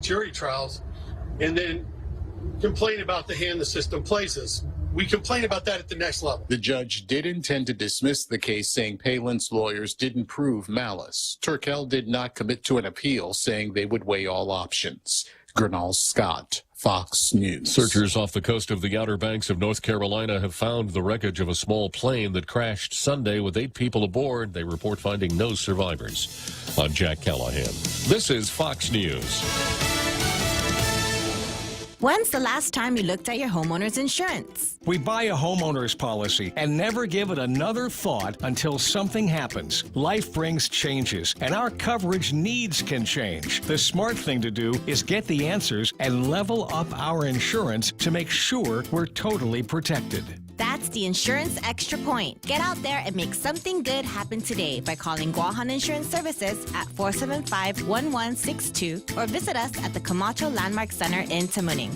jury trials and then complain about the hand the system plays us. We complain about that at the next level. The judge did intend to dismiss the case, saying Palin's lawyers didn't prove malice. Turkel did not commit to an appeal, saying they would weigh all options. Gernal Scott, Fox News. Searchers off the coast of the Outer Banks of North Carolina have found the wreckage of a small plane that crashed Sunday with 8 people aboard. They report finding no survivors. I'm Jack Callahan. This is Fox News. When's the last time you looked at your homeowner's insurance? We buy a homeowner's policy and never give it another thought until something happens. Life brings changes, and our coverage needs can change. The smart thing to do is get the answers and level up our insurance to make sure we're totally protected. That's the Insurance Extra Point. Get out there and make something good happen today by calling Guahan Insurance Services at 475-1162 or visit us at the Camacho Landmark Center in Tamuning.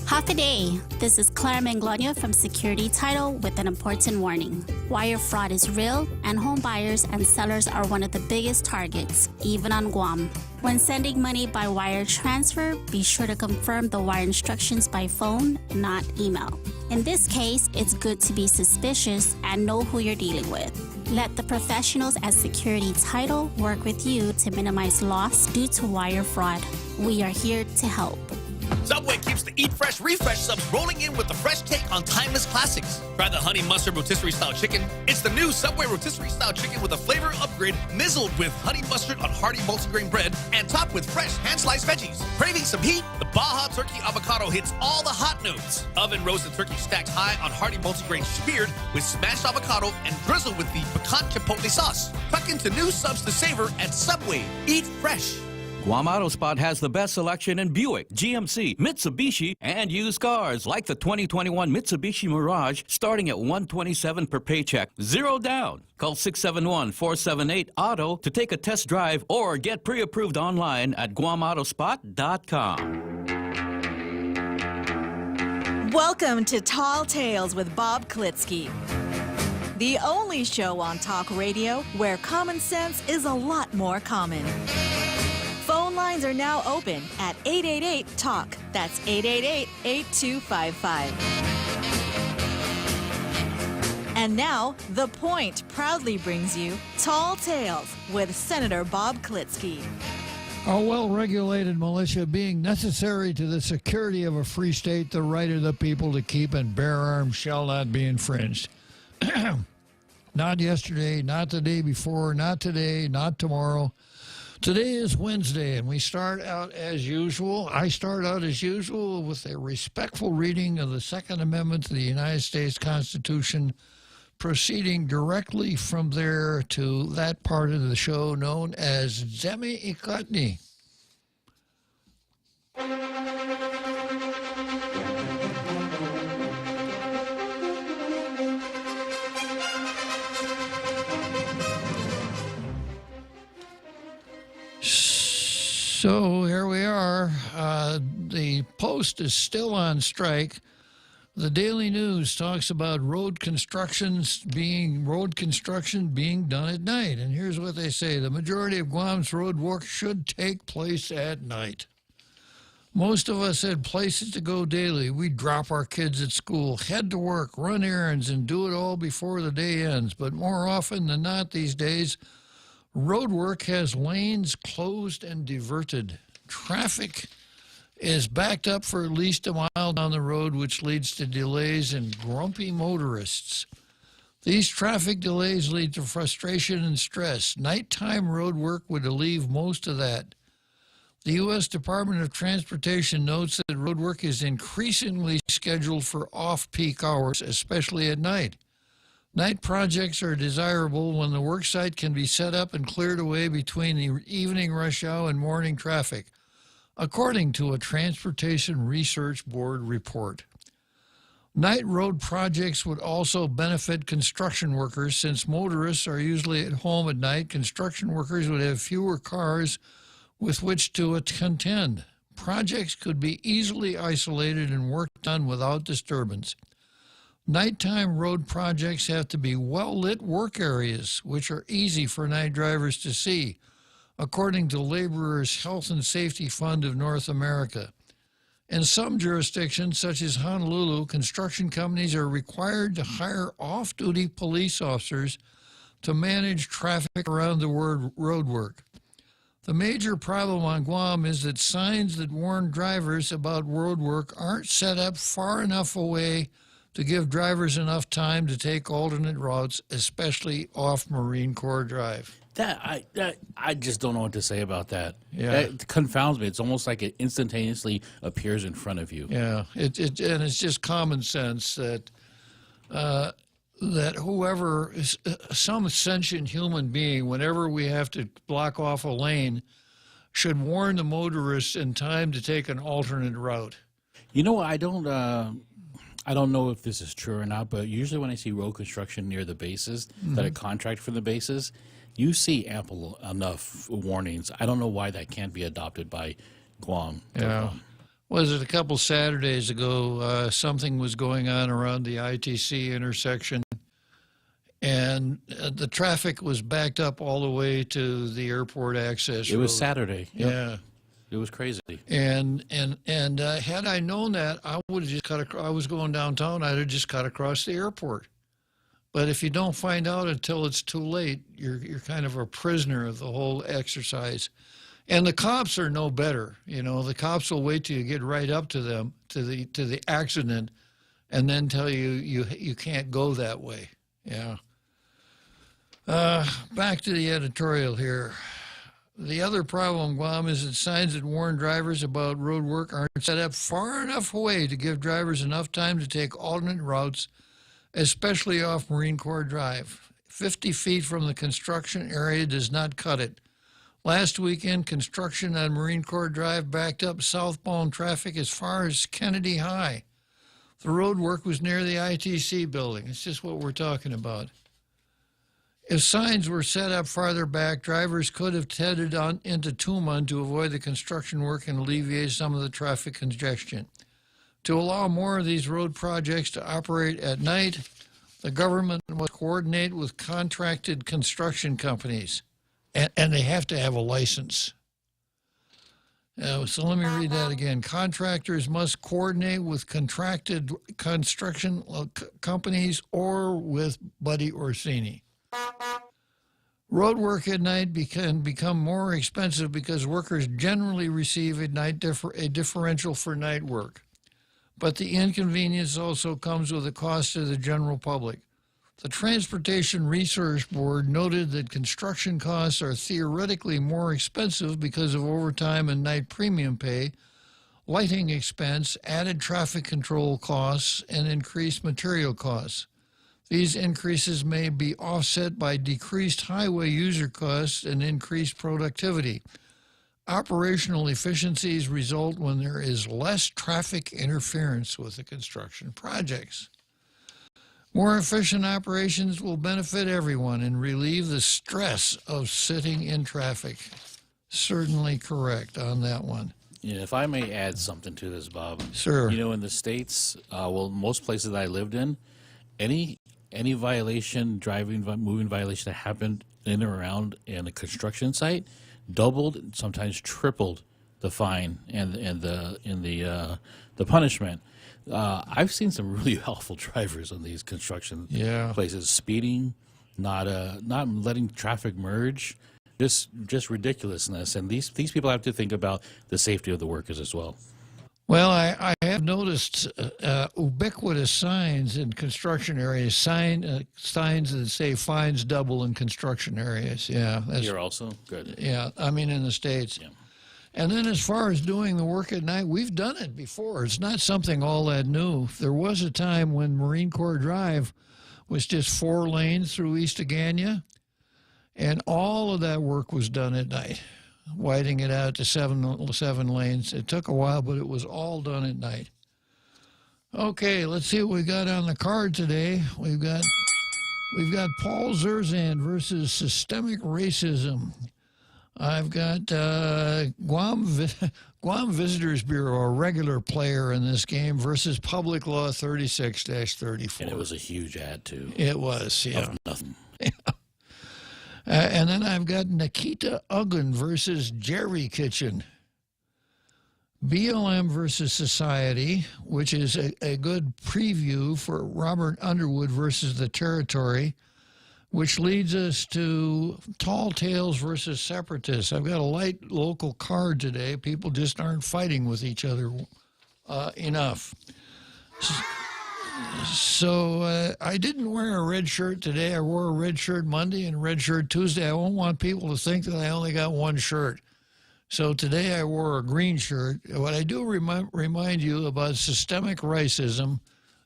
Half a day. This is Clara Manglona from Security Title with an important warning. Wire fraud is real, and home buyers and sellers are one of the biggest targets, even on Guam. When sending money by wire transfer, be sure to confirm the wire instructions by phone, not email. In this case, it's good to be suspicious and know who you're dealing with. Let the professionals at Security Title work with you to minimize loss due to wire fraud. We are here to help. Subway keeps the Eat Fresh Refresh subs rolling in with the fresh take on timeless classics. Try the honey mustard rotisserie style chicken. It's the new Subway rotisserie style chicken with a flavor upgrade, mizzled with honey mustard on hearty multigrain bread and topped with fresh hand-sliced veggies. Craving some heat? The Baja Turkey Avocado hits all the hot notes. Oven roasted turkey stacked high on hearty multigrain speared with smashed avocado and drizzled with the pecan chipotle sauce. Tuck into new subs to savor at Subway. Eat fresh. Guam Auto Spot has the best selection in Buick, GMC, Mitsubishi, and used cars like the 2021 Mitsubishi Mirage starting at $127 per paycheck, 0 down. Call 671-478-AUTO to take a test drive or get pre-approved online at GuamAutospot.com. Welcome to Tall Tales with Bob Klitzkie, the only show on talk radio where common sense is a lot more common. Phone lines are now open at 888-TALK. That's 888-8255. And now, The Point proudly brings you Tall Tales with Senator Bob Klitzkie. A well-regulated militia being necessary to the security of a free state, the right of the people to keep and bear arms shall not be infringed. Not yesterday, not the day before, not today, not tomorrow. Today is Wednesday, and we start out as usual. I start out as usual with a respectful reading of the Second Amendment to the United States Constitution, proceeding directly from there to that part of the show known as Zemi Ikatni. So here we are. The Post is still on strike. The Daily News talks about road construction being done at night. And here's what they say. The majority of Guam's road work should take place at night. Most of us had places to go daily. We drop our kids at school, head to work, run errands, and do it all before the day ends. But more often than not these days, road work has lanes closed and diverted. Traffic is backed up for at least a mile down the road, which leads to delays and grumpy motorists. These traffic delays lead to frustration and stress. Nighttime road work would alleviate most of that. The U.S. Department of Transportation notes that road work is increasingly scheduled for off-peak hours, especially at night. Night projects are desirable when the worksite can be set up and cleared away between the evening rush hour and morning traffic, according to a Transportation Research Board report. Night road projects would also benefit construction workers. Since motorists are usually at home at night, construction workers would have fewer cars with which to contend. Projects could be easily isolated and work done without disturbance. Nighttime road projects have to be well-lit work areas, which are easy for night drivers to see. according to Laborers' Health and Safety Fund of North America. In some jurisdictions, such as Honolulu, construction companies are required to hire off-duty police officers to manage traffic around the road work. The major problem on Guam is that signs that warn drivers about road work aren't set up far enough away to give drivers enough time to take alternate routes, especially off Marine Corps Drive. I just don't know what to say about that. Yeah. That confounds me. It's almost like it instantaneously appears in front of you. Yeah, and it's just common sense that that whoever is some sentient human being, whenever we have to block off a lane, should warn the motorists in time to take an alternate route. You know, I don't know if this is true or not, but usually when I see road construction near the bases that are contract for the bases, you see ample enough warnings. I don't know why that can't be adopted by Guam. Yeah. Was it a couple Saturdays ago, something was going on around the ITC intersection, and the traffic was backed up all the way to the airport access road. It was Saturday. Yep. Yeah. It was crazy. And had I known that, I would have just I was going downtown, I'd have just cut across the airport. But if you don't find out until it's too late, you're kind of a prisoner of the whole exercise. And the cops are no better. You know, the cops will wait till you get right up to them, to the accident, and then tell you can't go that way. Yeah. Back to the editorial here. The other problem, Guam, is that signs that warn drivers about road work aren't set up far enough away to give drivers enough time to take alternate routes, especially off Marine Corps Drive. 50 feet from the construction area does not cut it. Last weekend, construction on Marine Corps Drive backed up southbound traffic as far as Kennedy High. The road work was near the ITC building. It's just what we're talking about. If signs were set up farther back, drivers could have headed on into Tuman to avoid the construction work and alleviate some of the traffic congestion. To allow more of these road projects to operate at night, the government must coordinate with contracted construction companies, and they have to have a license. So let me read that again. Contractors must coordinate with contracted construction companies or with Buddy Orsini. Road work at night can become more expensive because workers generally receive a differential for night work. But the inconvenience also comes with a cost to the general public. The Transportation Research Board noted that construction costs are theoretically more expensive because of overtime and night premium pay, lighting expense, added traffic control costs, and increased material costs. These increases may be offset by decreased highway user costs and increased productivity. Operational efficiencies result when there is less traffic interference with the construction projects. More efficient operations will benefit everyone and relieve the stress of sitting in traffic. Certainly correct on that one. Yeah, if I may add something to this, Bob. Sure. You know, in the States, most places that I lived in, any violation, moving violation that happened in or around in a construction site, doubled, sometimes tripled the fine and the punishment. I've seen some really awful drivers on these construction places, speeding, not letting traffic merge, just ridiculousness. And these people have to think about the safety of the workers as well. Well, I have noticed ubiquitous signs in construction areas, signs that say fines double in construction areas. Yeah. Here also? Good. Yeah, I mean in the States. Yeah. And then as far as doing the work at night, we've done it before. It's not something all that new. There was a time when Marine Corps Drive was just 4 lanes through East Agania, and all of that work was done at night, widening it out to 7 lanes. It took a while, but it was all done at night. Okay, let's see what we got on the card today. We've got Paul Zerzan versus systemic racism. I've got Guam Visitors Bureau, a regular player in this game, versus Public Law 36-34. And it was a huge ad, too. It was, yeah. Of nothing. And then I've got Nikita Uggan versus Jerry Kitchen. BLM versus Society, which is a good preview for Robert Underwood versus the Territory, which leads us to Tall Tales versus Separatists. I've got a light local card today. People just aren't fighting with each other enough. So I didn't wear a red shirt today. I wore a red shirt Monday and a red shirt Tuesday. I won't want people to think that I only got one shirt. So today I wore a green shirt. What I do remind you about systemic racism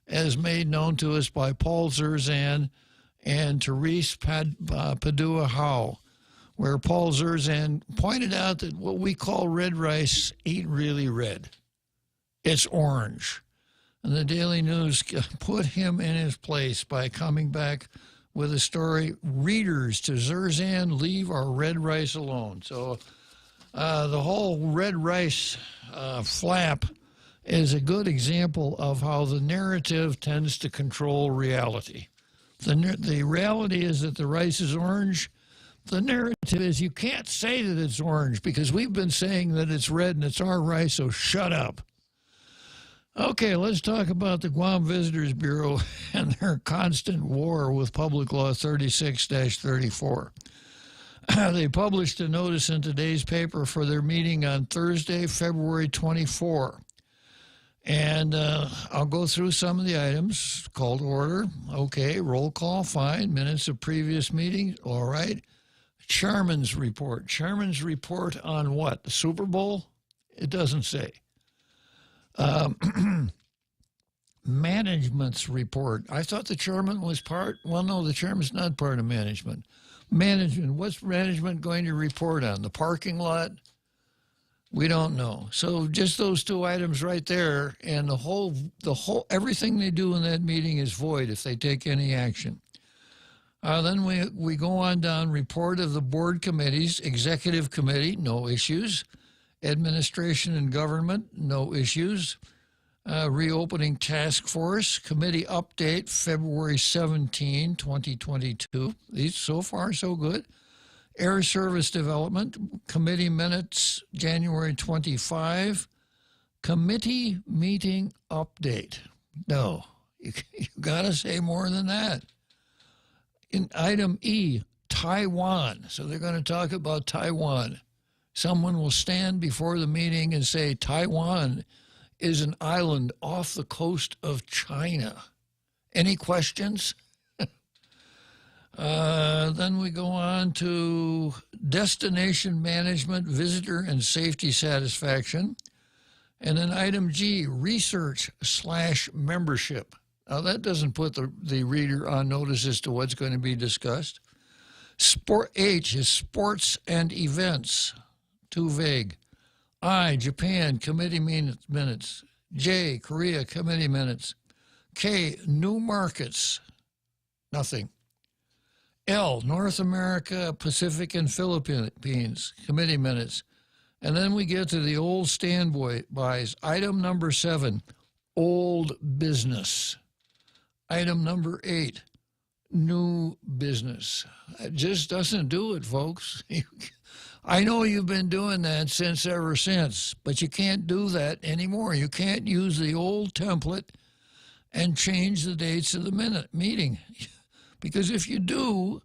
as made known to us by Paul Zerzan and Therese Padua Howe, where Paul Zerzan pointed out that what we call red rice ain't really red. It's orange. And the Daily News put him in his place by coming back with a story, Readers to Zerzan, leave our red rice alone. So the whole red rice flap is a good example of how the narrative tends to control reality. The reality is that the rice is orange. The narrative is you can't say that it's orange because we've been saying that it's red and it's our rice, so shut up. Okay, let's talk about the Guam Visitors Bureau and their constant war with Public Law 36-34. They published a notice in today's paper for their meeting on Thursday, February 24. And I'll go through some of the items. Call to order. Okay. Roll call. Fine. Minutes of previous meetings. All right. Chairman's report. Chairman's report on what? The Super Bowl? It doesn't say. Management's report. I thought the chairman was part. Well, no, the chairman's not part of management. Management. What's management going to report on? The parking lot? We don't know. So just those two items right there, and the whole everything they do in that meeting is void if they take any action. Then we go on down. Report of the board committees. Executive committee, no issues. Administration and government, no issues. Reopening task force, committee update, February 17, 2022. These so far so good. Air Service Development, committee minutes, January 25. Committee meeting update. No, you got to say more than that. In item E, Taiwan. So they're going to talk about Taiwan. Someone will stand before the meeting and say Taiwan is an island off the coast of China. Any questions? Then we go on to destination management, visitor and safety satisfaction. And then item G, research/membership. Now that doesn't put the reader on notice as to what's going to be discussed. H is sports and events. Too vague. I, Japan, committee minutes. J, Korea, committee minutes. K, new markets. Nothing. L, North America, Pacific, and Philippines, committee minutes. And then we get to the old standbys. Item number 7, old business. Item number 8, new business. It just doesn't do it, folks. I know you've been doing that ever since, but you can't do that anymore. You can't use the old template and change the dates of the meeting. Because if you do,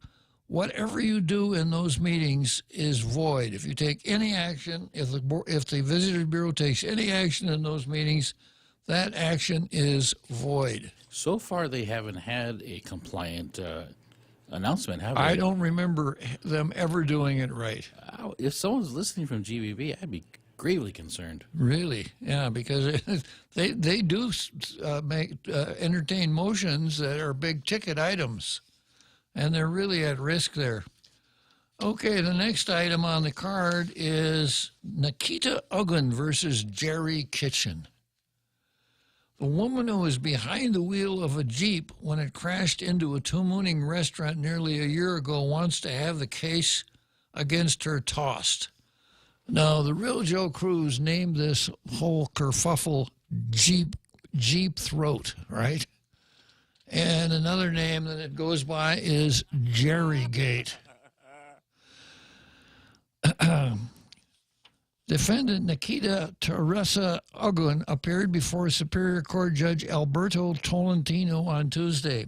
whatever you do in those meetings is void. If you take any action, if the Visitor Bureau takes any action in those meetings, that action is void. So far, they haven't had a compliant announcement, have they? I don't remember them ever doing it right. If someone's listening from GBB, I'd be gravely concerned. Really? Yeah, because they do entertain motions that are big ticket items, and they're really at risk there. Okay, the next item on the card is Nikita Uggan versus Jerry Kitchen. The woman who was behind the wheel of a Jeep when it crashed into a two-mooning restaurant nearly a year ago wants to have the case against her tossed. Now, the real Joe Cruz named this whole kerfuffle Jeep throat, right? And another name that it goes by is Jerrygate. Defendant Nikita Teresa Ugun appeared before Superior Court Judge Alberto Tolentino on Tuesday.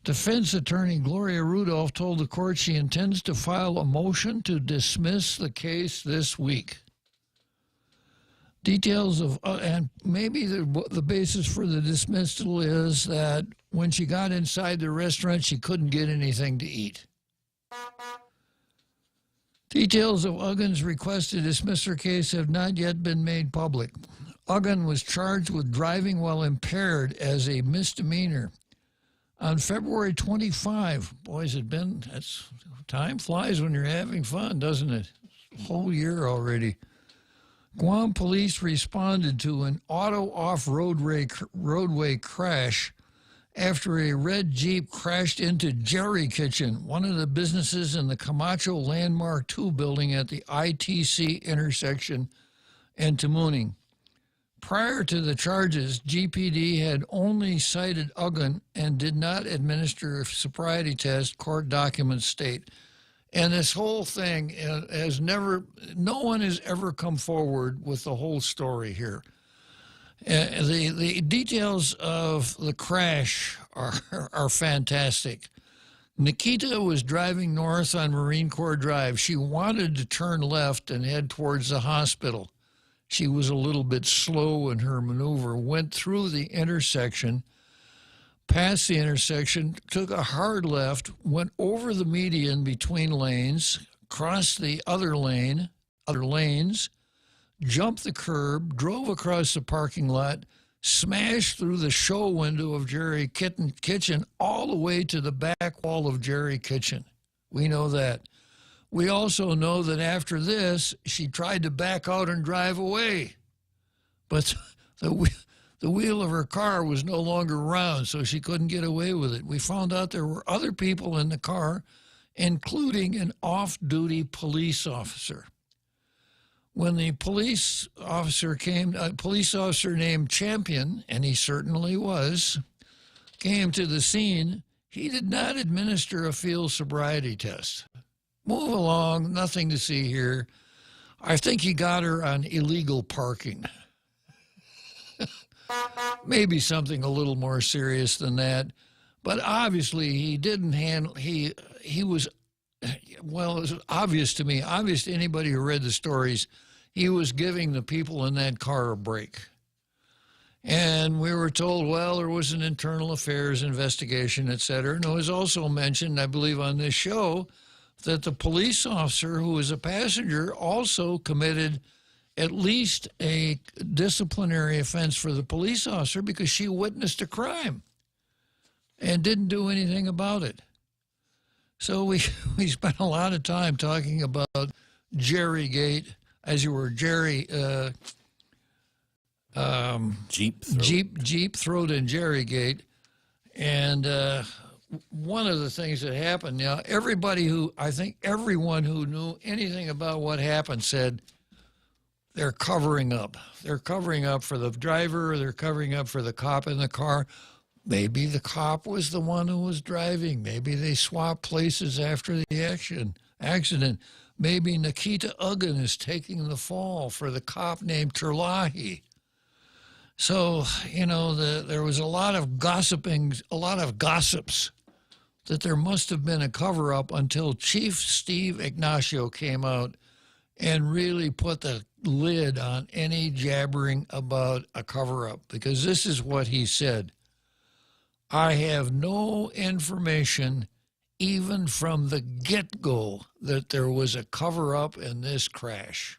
Defense attorney Gloria Rudolph told the court she intends to file a motion to dismiss the case this week. Details of, and maybe the basis for the dismissal is that when she got inside the restaurant, she couldn't get anything to eat. Details of Uggan's request to dismiss her case have not yet been made public. Uggan was charged with driving while impaired as a misdemeanor. On February 25, boys, time flies when you're having fun, doesn't it? Whole year already. Guam police responded to an auto off-roadway crash after a red Jeep crashed into Jerry Kitchen, one of the businesses in the Camacho Landmark 2 building at the ITC intersection in Tamuning. Prior to the charges, GPD had only cited Uggan and did not administer a sobriety test, court documents state. And this whole thing no one has ever come forward with the whole story here. The details of the crash are fantastic. Nikita was driving north on Marine Corps Drive. She wanted to turn left and head towards the hospital. She was a little bit slow in her maneuver, went through the intersection, passed the intersection, took a hard left, went over the median between lanes, crossed the other lanes, jumped the curb, drove across the parking lot, smashed through the show window of Jerry Kitchen all the way to the back wall of Jerry Kitchen. We know that. We also know that after this, she tried to back out and drive away. But the wheel of her car was no longer round, so she couldn't get away with it. We found out there were other people in the car, including an off-duty police officer. When the police officer came, a police officer named Champion, and he certainly was, came to the scene, he did not administer a field sobriety test. Move along, nothing to see here. I think he got her on illegal parking. Maybe something a little more serious than that. But obviously he didn't handle, he was, well, it was obvious to me, obvious to anybody who read the stories, he was giving the people in that car a break. And we were told, well, there was an internal affairs investigation, et cetera. And it was also mentioned, I believe, on this show that the police officer who was a passenger also committed at least a disciplinary offense for the police officer because she witnessed a crime and didn't do anything about it. So we spent a lot of time talking about Jerrygate, as you were, Jerry Jeep throat and Jerrygate. And one of the things that happened, now I think everyone who knew anything about what happened said they're covering up. They're covering up for the driver, they're covering up for the cop in the car. Maybe the cop was the one who was driving. Maybe they swapped places after the accident. Maybe Nikita Uggan is taking the fall for the cop named Terlahi. So, there was a lot of gossips that there must have been a cover-up until Chief Steve Ignacio came out and really put the lid on any jabbering about a cover-up, because this is what he said. I have no information, even from the get-go, that there was a cover-up in this crash.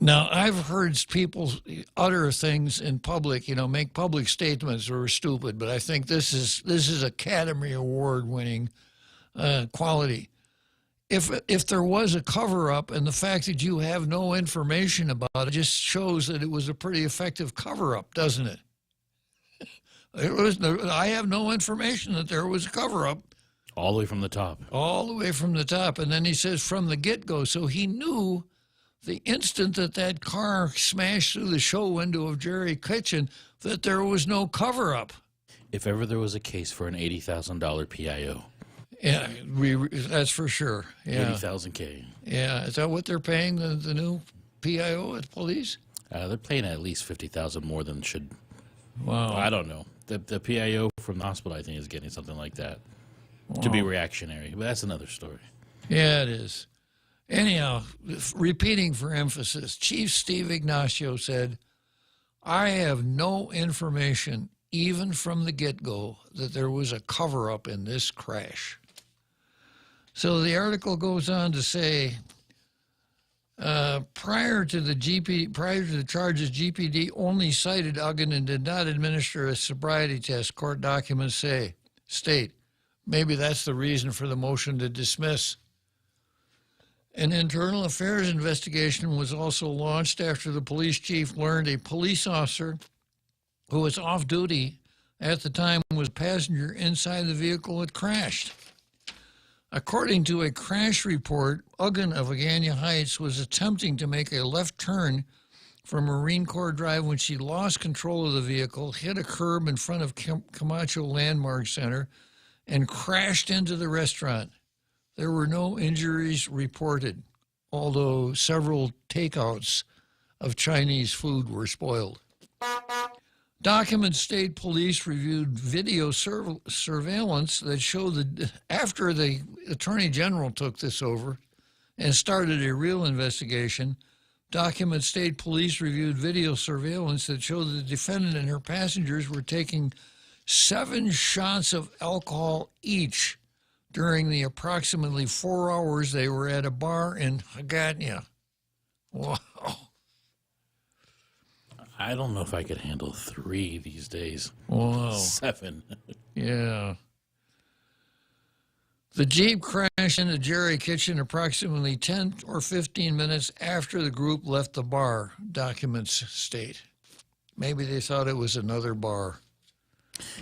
Now, I've heard people utter things in public, make public statements that are stupid, but I think this is Academy Award-winning quality. If there was a cover-up, and the fact that you have no information about it just shows that it was a pretty effective cover-up, doesn't it? I have no information that there was a cover-up. All the way from the top. All the way from the top. And then he says from the get-go. So he knew the instant that car smashed through the show window of Jerry Kitchen that there was no cover-up. If ever there was a case for an $80,000 PIO. Yeah, that's for sure. Yeah. 80,000 K. Yeah. Is that what they're paying the new PIO at police? They're paying at least 50,000 more than should. Wow. I don't know. The PIO from the hospital, I think, is getting something like that to be reactionary. But that's another story. Yeah, it is. Anyhow, repeating for emphasis, Chief Steve Ignacio said, I have no information, even from the get-go, that there was a cover-up in this crash. So the article goes on to say, prior to the charges, GPD only cited Uggan and did not administer a sobriety test, court documents state. Maybe that's the reason for the motion to dismiss. An internal affairs investigation was also launched after the police chief learned a police officer who was off duty at the time was a passenger inside the vehicle that crashed. According to a crash report, Uggan of Agana Heights was attempting to make a left turn from Marine Corps Drive when she lost control of the vehicle, hit a curb in front of Camacho Landmark Center, and crashed into the restaurant. There were no injuries reported, although several takeouts of Chinese food were spoiled. Documents state police reviewed video surveillance that showed that after the Attorney General took this over and started a real investigation, documents state police reviewed video surveillance that showed the defendant and her passengers were taking 7 shots of alcohol each during the approximately 4 hours they were at a bar in Agana. Wow. I don't know if I could handle 3 these days. Wow. 7. Yeah. The Jeep crashed into Jerry Kitchen approximately 10 or 15 minutes after the group left the bar, documents state. Maybe they thought it was another bar.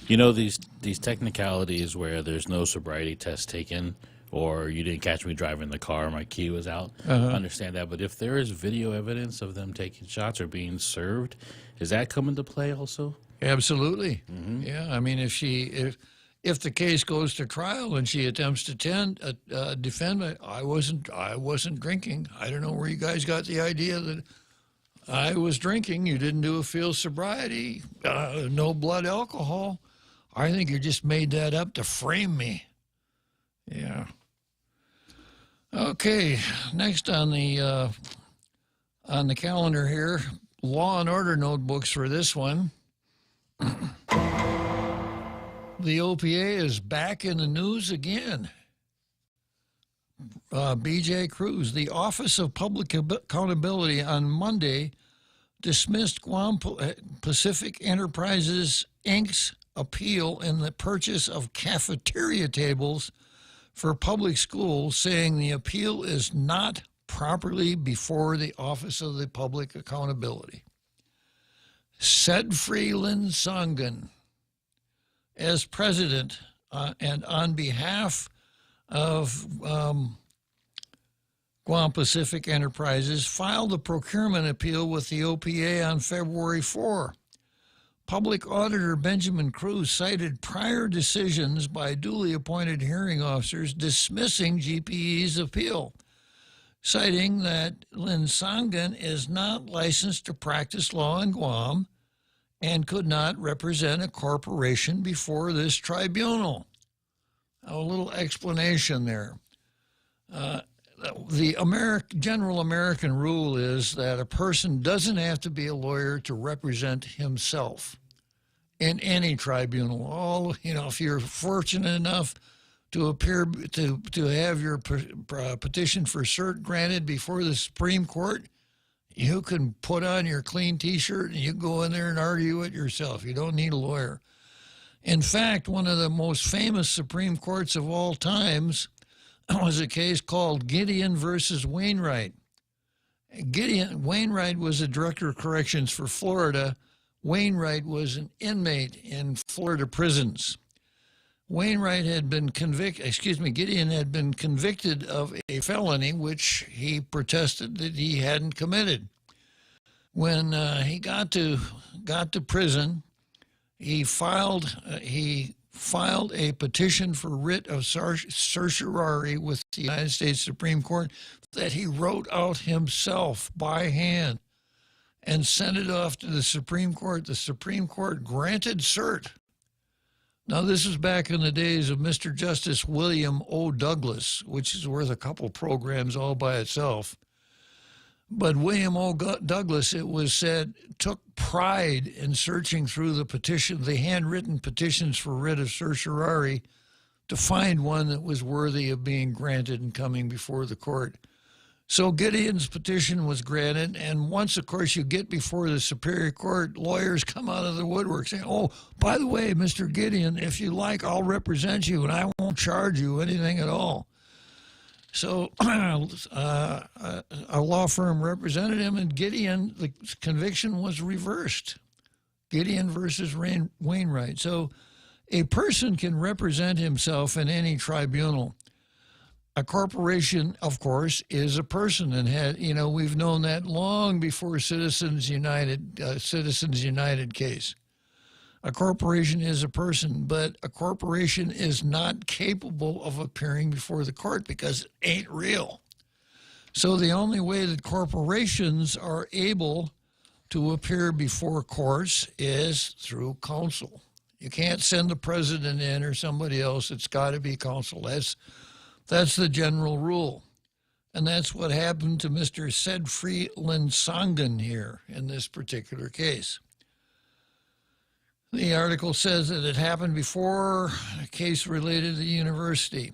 You know, these technicalities where there's no sobriety test taken or you didn't catch me driving the car, my key was out, I understand that. But if there is video evidence of them taking shots or being served, does that come into play also? Absolutely. Yeah, I mean, if the case goes to trial and she attempts to defend, I wasn't drinking. I don't know where you guys got the idea that I was drinking. You didn't do a field sobriety, no blood alcohol. I think you just made that up to frame me. Yeah. Okay, next on the calendar here, Law and Order notebooks for this one. The OPA is back in the news again. BJ Cruz, the Office of Public Accountability on Monday dismissed Guam Pacific Enterprises, Inc.'s appeal in the purchase of cafeteria tables for public schools, saying the appeal is not properly before the Office of the Public Accountability. Said Freeland Songan, as president and on behalf of Guam Pacific Enterprises, filed a procurement appeal with the OPA on February 4. Public Auditor Benjamin Cruz cited prior decisions by duly appointed hearing officers dismissing GPE's appeal, citing that Lin Songan is not licensed to practice law in Guam and could not represent a corporation before this tribunal. A little explanation there. The general American rule is that a person doesn't have to be a lawyer to represent himself in any tribunal. If you're fortunate enough to appear to have your petition for cert granted before the Supreme Court, you can put on your clean T-shirt and you go in there and argue it yourself. You don't need a lawyer. In fact, one of the most famous Supreme Courts of all times was a case called Gideon versus Wainwright. Wainwright was the director of corrections for Florida. Wainwright was an inmate in Florida prisons. Gideon had been convicted of a felony which he protested that he hadn't committed. When he got to prison, he filed filed a petition for writ of certiorari with the United States Supreme Court that he wrote out himself by hand and sent it off to the Supreme Court. The Supreme Court granted cert. Now, this is back in the days of Mr. Justice William O. Douglas, which is worth a couple programs all by itself. But William O. Douglas, it was said, took pride in searching through the handwritten petitions for writ of certiorari to find one that was worthy of being granted and coming before the court. So Gideon's petition was granted, and once, of course, you get before the Superior Court, lawyers come out of the woodwork saying, oh, by the way, Mr. Gideon, if you like, I'll represent you, and I won't charge you anything at all. So a law firm represented him, and Gideon, the conviction was reversed. Gideon versus Wainwright. So a person can represent himself in any tribunal. A corporation, of course, is a person, and we've known that long before Citizens United case. A corporation is a person, but a corporation is not capable of appearing before the court because it ain't real. So the only way that corporations are able to appear before courts is through counsel. You can't send the president in or somebody else. It's got to be counsel. That's the general rule. And that's what happened to Mr. Sedfrey Linsangen here in this particular case. The article says that it happened before a case related to the university.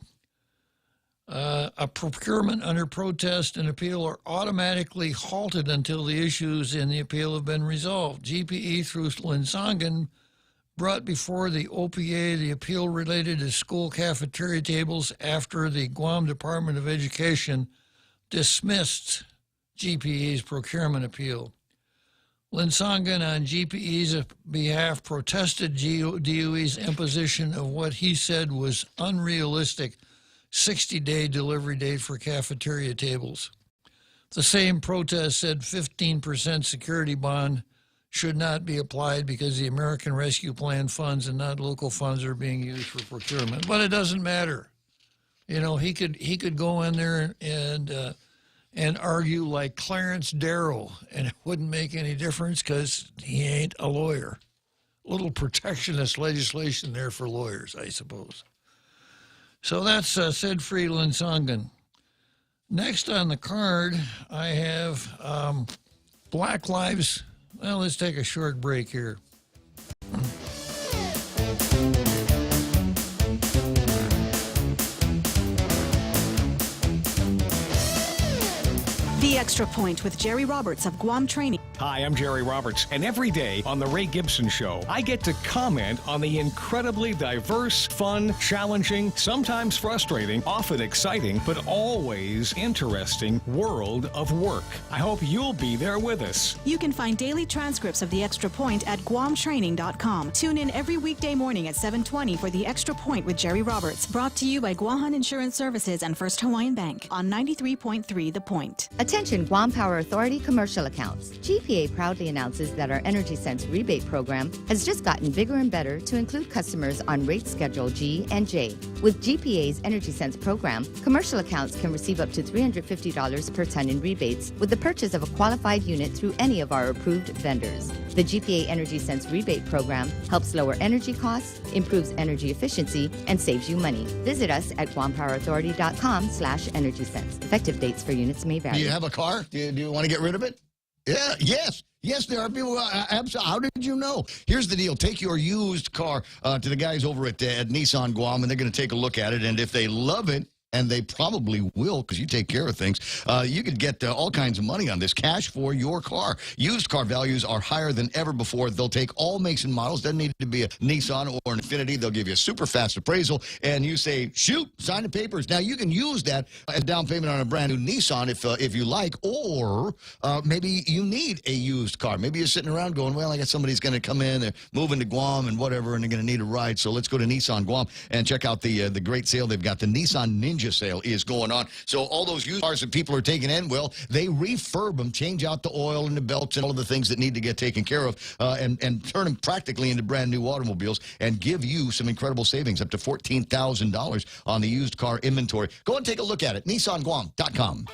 A procurement under protest and appeal are automatically halted until the issues in the appeal have been resolved. GPE through Linsangen brought before the OPA the appeal related to school cafeteria tables after the Guam Department of Education dismissed GPE's procurement appeal. Linsangen, on GPE's behalf, protested DOE's imposition of what he said was unrealistic 60-day delivery date for cafeteria tables. The same protest said 15% security bond should not be applied because the American Rescue Plan funds and not local funds are being used for procurement. But it doesn't matter. He could go in there and argue like Clarence Darrow, and it wouldn't make any difference because he ain't a lawyer. A little protectionist legislation there for lawyers, I suppose. So that's Sedfrey Linsangen. Next on the card, I have Black Lives. Well, let's take a short break here. The Extra Point with Jerry Roberts of Guam Training. Hi, I'm Jerry Roberts, and every day on The Ray Gibson Show, I get to comment on the incredibly diverse, fun, challenging, sometimes frustrating, often exciting, but always interesting world of work. I hope you'll be there with us. You can find daily transcripts of The Extra Point at guamtraining.com. Tune in every weekday morning at 7:20 for The Extra Point with Jerry Roberts, brought to you by Guahan Insurance Services and First Hawaiian Bank on 93.3 The Point. Attention Guam Power Authority commercial accounts. GPA proudly announces that our Energy Sense rebate program has just gotten bigger and better to include customers on rate schedule G and J. With GPA's Energy Sense program, commercial accounts can receive up to $350 per ton in rebates with the purchase of a qualified unit through any of our approved vendors. The GPA Energy Sense rebate program helps lower energy costs, improves energy efficiency, and saves you money. Visit us at guampawerauthority.com/energysense. Effective dates for units may vary. Do you have a car? Do you want to get rid of it? Yeah, yes, there are people. Absolutely. How did you know? Here's the deal. Take your used car to the guys over at Nissan Guam, and they're going to take a look at it. And if they love it, and they probably will because you take care of things, you could get all kinds of money on this, cash for your car. Used car values are higher than ever before. They'll take all makes and models. Doesn't need to be a Nissan or an Infiniti. They'll give you a super fast appraisal, and you say, shoot, sign the papers. Now, you can use that as down payment on a brand new Nissan if you like, or maybe you need a used car. Maybe you're sitting around going, well, I got somebody's going to come in, they're moving to Guam and whatever, and they're going to need a ride. So let's go to Nissan Guam and check out the great sale. They've got the Nissan Ninja ninja sale is going on. So all those used cars that people are taking in, well, they refurb them, change out the oil and the belts and all of the things that need to get taken care of, and turn them practically into brand new automobiles and give you some incredible savings, up to $14,000 on the used car inventory. Go and take a look at it. NissanGuam.com.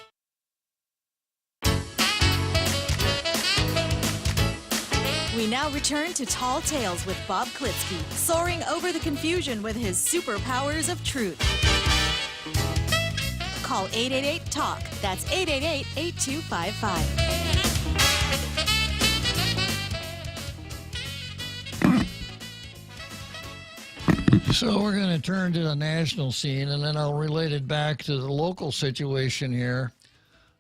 We now return to Tall Tales with Bob Klitzkie, soaring over the confusion with his superpowers of truth. Call 888-TALK. That's 888-8255. So we're going to turn to the national scene, and then I'll relate it back to the local situation here.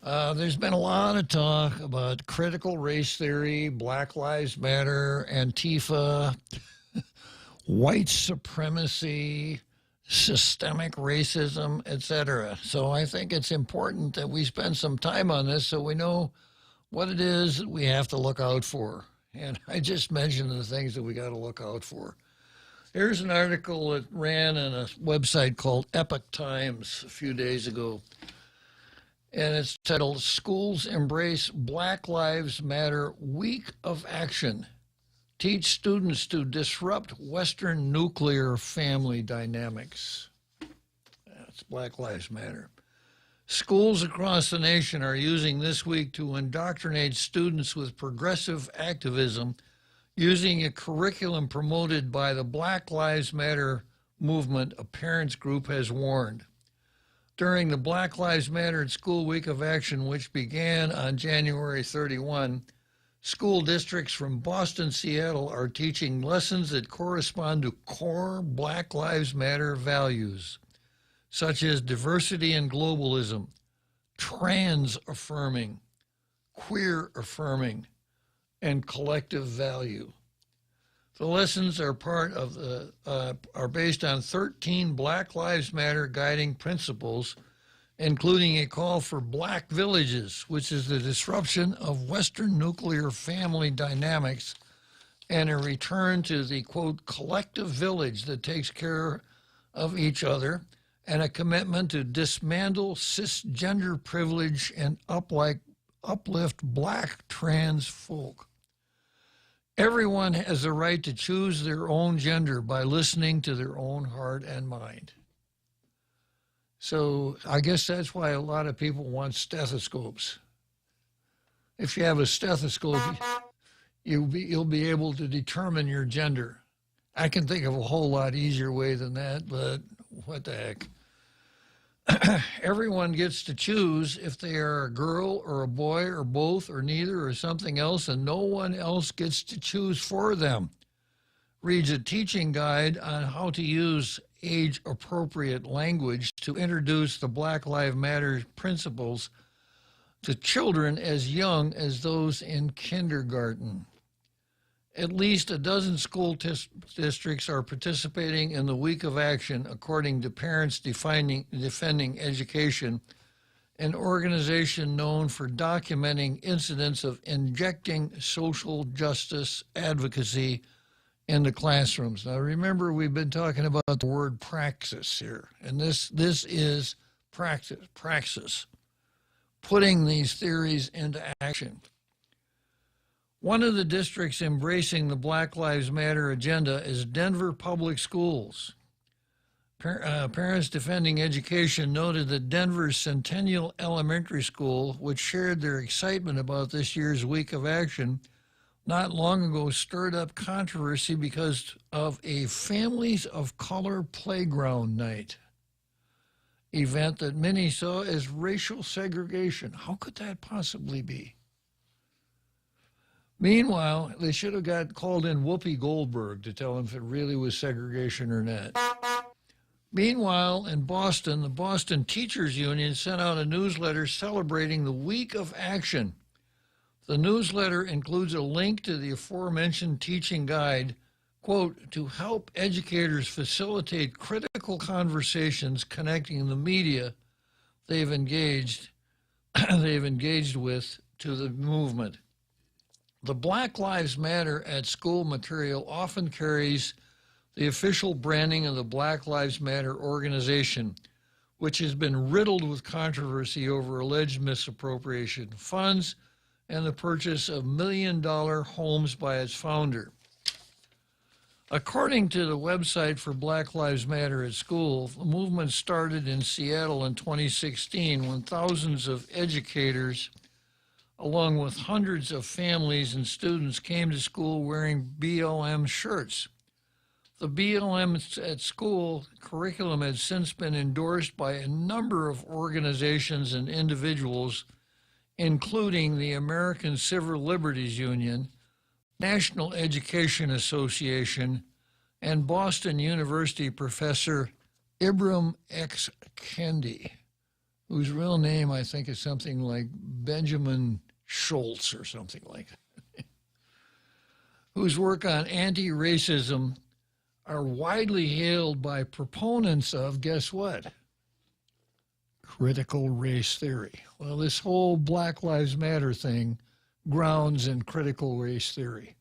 There's been a lot of talk about critical race theory, Black Lives Matter, Antifa, white supremacy, systemic racism, etc. So I think it's important that we spend some time on this so we know what it is that we have to look out for. And I just mentioned the things that we got to look out for. Here's an article that ran on a website called Epoch Times a few days ago. And it's titled, Schools Embrace Black Lives Matter Week of Action. Teach students to disrupt Western nuclear family dynamics. That's Black Lives Matter. Schools across the nation are using this week to indoctrinate students with progressive activism using a curriculum promoted by the Black Lives Matter movement, a parents group has warned. During the Black Lives Matter at School Week of Action, which began on January 31, school districts from Boston, Seattle are teaching lessons that correspond to core Black Lives Matter values, such as diversity and globalism, trans affirming, queer affirming, and collective value. The lessons are are based on 13 Black Lives Matter guiding principles, including a call for black villages, which is the disruption of Western nuclear family dynamics, and a return to the, quote, collective village that takes care of each other, and a commitment to dismantle cisgender privilege and uplift black trans folk. Everyone has a right to choose their own gender by listening to their own heart and mind. So I guess that's why a lot of people want stethoscopes. If you have a stethoscope, you'll be able to determine your gender. I can think of a whole lot easier way than that, but what the heck. Everyone gets to choose if they are a girl or a boy or both or neither or something else, and no one else gets to choose for them. Reads a teaching guide on how to use age-appropriate language to introduce the Black Lives Matter principles to children as young as those in kindergarten. At least a dozen school districts are participating in the Week of Action, according to Parents Defending Education, an organization known for documenting incidents of injecting social justice advocacy in the classrooms. Now, remember, we've been talking about the word praxis here, and this is praxis, putting these theories into action. One of the districts embracing the Black Lives Matter agenda is Denver Public Schools. Parents Defending Education noted that Denver's Centennial Elementary School, which shared their excitement about this year's Week of Action, not long ago stirred up controversy because of a Families of Color Playground Night event that many saw as racial segregation. How could that possibly be? Meanwhile, they should have got called in Whoopi Goldberg to tell them if it really was segregation or not. Meanwhile, in Boston, the Boston Teachers Union sent out a newsletter celebrating the Week of Action. The newsletter includes a link to the aforementioned teaching guide, quote, to help educators facilitate critical conversations connecting the media they've engaged with to the movement. The Black Lives Matter at School material often carries the official branding of the Black Lives Matter organization, which has been riddled with controversy over alleged misappropriation of funds and the purchase of million-dollar homes by its founder. According to the website for Black Lives Matter at School, the movement started in Seattle in 2016 when thousands of educators, along with hundreds of families and students, came to school wearing BLM shirts. The BLM at school curriculum has since been endorsed by a number of organizations and individuals, including the American Civil Liberties Union, National Education Association, and Boston University professor Ibram X. Kendi, whose real name I think is something like Benjamin Schultz or something like that, whose work on anti-racism are widely hailed by proponents of, guess what? Critical race theory. Well, this whole Black Lives Matter thing grounds in critical race theory,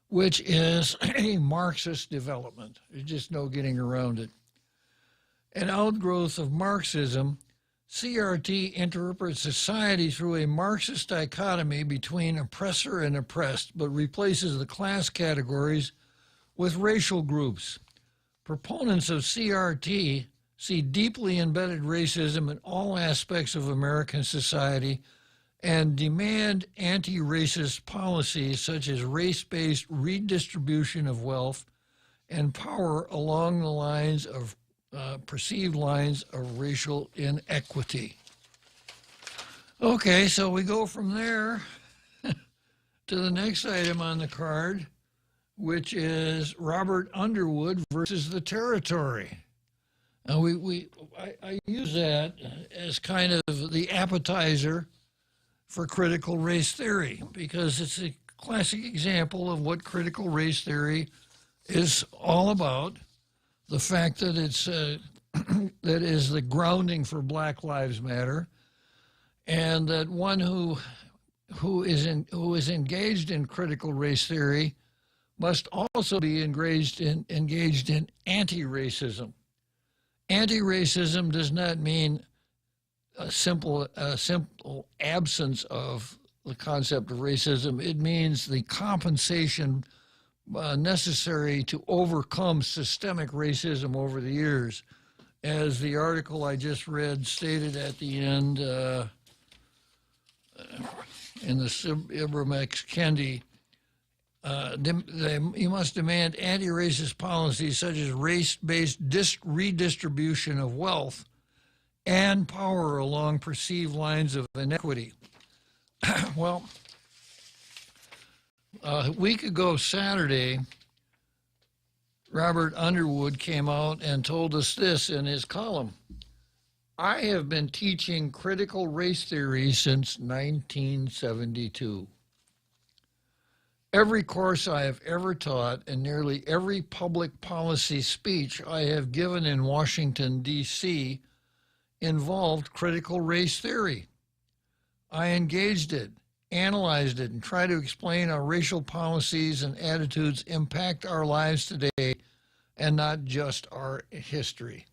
which is a Marxist development. There's just no getting around it. An outgrowth of Marxism, CRT interprets society through a Marxist dichotomy between oppressor and oppressed, but replaces the class categories with racial groups. Proponents of CRT see deeply embedded racism in all aspects of American society and demand anti-racist policies such as race-based redistribution of wealth and power along the lines of perceived lines of racial inequity. Okay, so we go from there to the next item on the card, which is Robert Underwood versus the Territory. Now I use that as kind of the appetizer for critical race theory, because it's a classic example of what critical race theory is all about. The fact that it's that is the grounding for Black Lives Matter, and that one who is engaged in critical race theory must also be engaged in anti-racism. Anti-racism does not mean a simple absence of the concept of racism. It means the compensation necessary to overcome systemic racism over the years. As the article I just read stated at the end in the Ibram X. Kendi, you must demand anti-racist policies such as race-based redistribution of wealth and power along perceived lines of inequity. Well, a week ago Saturday, Robert Underwood came out and told us this in his column. I have been teaching critical race theory since 1972. Every course I have ever taught and nearly every public policy speech I have given in Washington, D.C. involved critical race theory. I engaged it, analyzed it, and tried to explain how racial policies and attitudes impact our lives today and not just our history.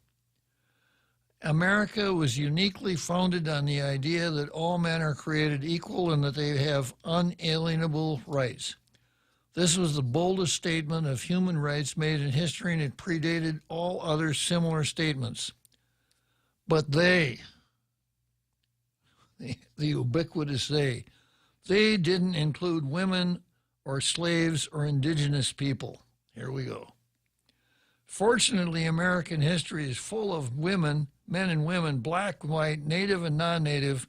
America was uniquely founded on the idea that all men are created equal and that they have unalienable rights. This was the boldest statement of human rights made in history, and it predated all other similar statements. But they, the ubiquitous they didn't include women or slaves or indigenous people. Here we go. Fortunately, American history is full of women, men and women, black, white, native and non-native,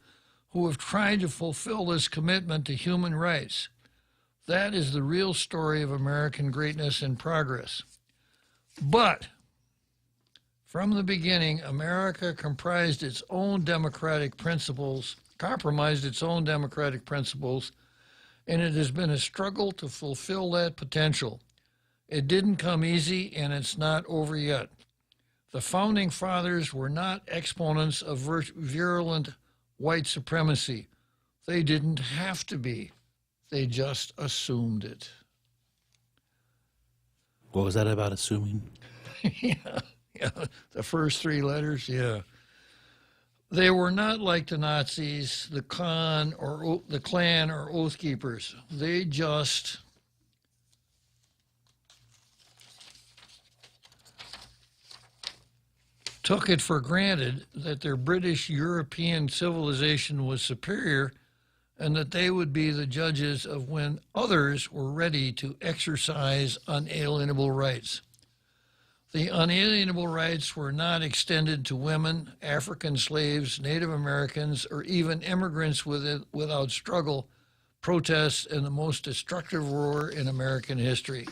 who have tried to fulfill this commitment to human rights. That is the real story of American greatness and progress. But from the beginning, America compromised its own democratic principles, and it has been a struggle to fulfill that potential. It didn't come easy, and it's not over yet. The Founding Fathers were not exponents of virulent white supremacy. They didn't have to be. They just assumed it. What was that about assuming? Yeah, the first three letters, yeah. They were not like the Nazis, the Klan, or Oath Keepers. They just took it for granted that their British European civilization was superior and that they would be the judges of when others were ready to exercise unalienable rights. The unalienable rights were not extended to women, African slaves, Native Americans, or even immigrants without struggle, protests, and the most destructive war in American history.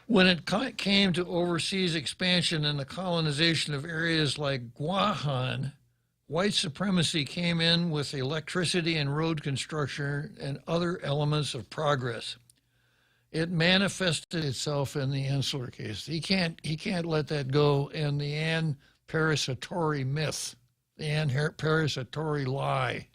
When it came to overseas expansion and the colonization of areas like Guahan, white supremacy came in with electricity and road construction and other elements of progress. It manifested itself in the Insular case. He can't let that go. And the Ann Paris-Hattori myth, the Ann Paris-Hattori lie.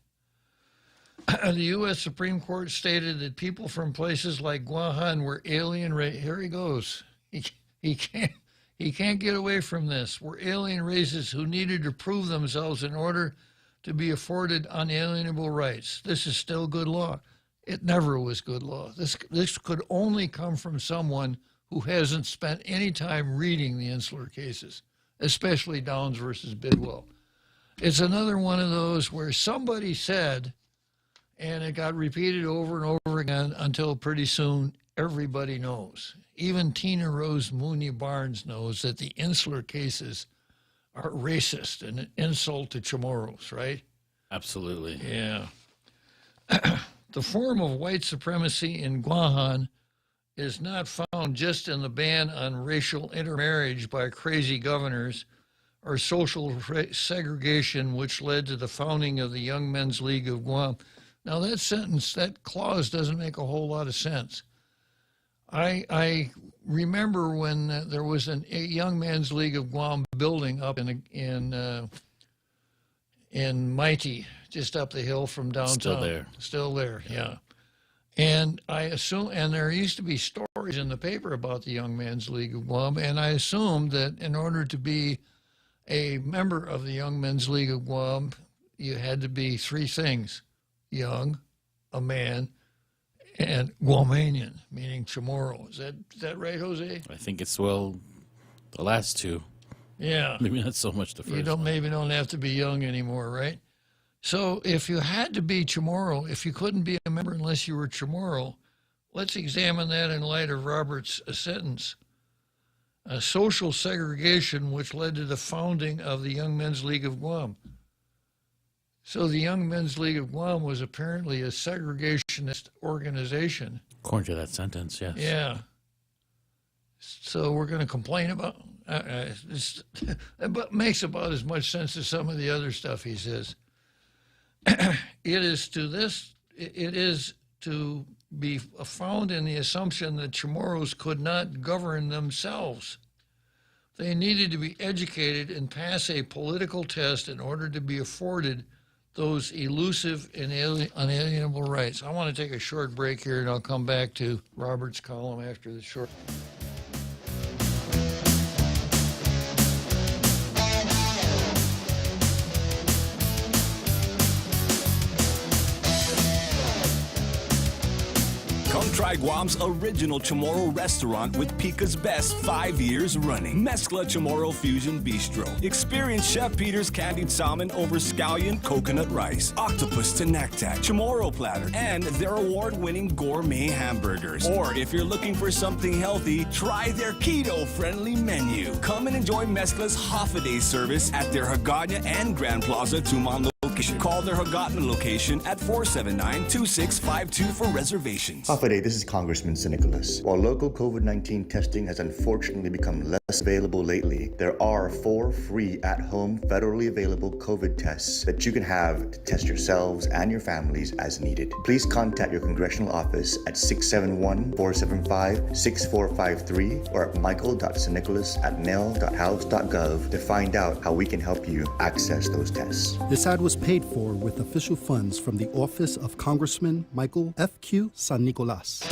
The U.S. Supreme Court stated that people from places like Guahan were alien races. Here he goes. He can't get away from this. Were alien races who needed to prove themselves in order to be afforded unalienable rights. This is still good law. It never was good law. This could only come from someone who hasn't spent any time reading the Insular cases, especially Downs versus Bidwell. It's another one of those where somebody said, and it got repeated over and over again until pretty soon everybody knows. Even Tina Rose Mooney Barnes knows that the Insular cases are racist and an insult to Chamorros, right? Absolutely. Yeah. The form of white supremacy in Guahan is not found just in the ban on racial intermarriage by crazy governors or social segregation, which led to the founding of the Young Men's League of Guam. Now, that clause doesn't make a whole lot of sense. I remember when there was a Young Men's League of Guam building up in Mighty, just up the hill from downtown. Still there, yeah. And I assume, and there used to be stories in the paper about the Young Men's League of Guam, and I assumed that in order to be a member of the Young Men's League of Guam, you had to be three things: young, a man, and Guamanian, meaning Chamorro. Is that right, Jose? I think it's, well, the last two. Yeah. Maybe not so much the first one. Maybe don't have to be young anymore, right? So if you had to be Chamorro, if you couldn't be a member unless you were Chamorro, let's examine that in light of Robert's sentence. Social segregation, which led to the founding of the Young Men's League of Guam. So the Young Men's League of Guam was apparently a segregationist organization. According to that sentence, yes. Yeah. So we're going to complain about it makes about as much sense as some of the other stuff he says. It is to be found in the assumption that Chamorros could not govern themselves. They needed to be educated and pass a political test in order to be afforded those elusive and unalienable rights. I want to take a short break here, and I'll come back to Robert's column after the short. Come try Guam's original Chamorro restaurant with Pica's best 5 years running. Mezcla Chamorro Fusion Bistro. Experience Chef Peter's candied salmon over scallion coconut rice, octopus to naktak, Chamorro platter, and their award-winning gourmet hamburgers. Or if you're looking for something healthy, try their keto-friendly menu. Come and enjoy Mezcla's half-a-day service at their Hagåtña and Grand Plaza Tumon location. Call their Hagåtña location at 479-2652 for reservations. Half-a-day, this is Congressman Nicholas. While local COVID-19 testing has unfortunately become less available lately, there are 4 free at-home federally available COVID tests that you can have to test yourselves and your families as needed. Please contact your congressional office at 671-475-6453 or at michael.snicholas@mail.house.gov to find out how we can help you access those tests. This ad was paid for with official funds from the Office of Congressman Michael F.Q. San Nicolas.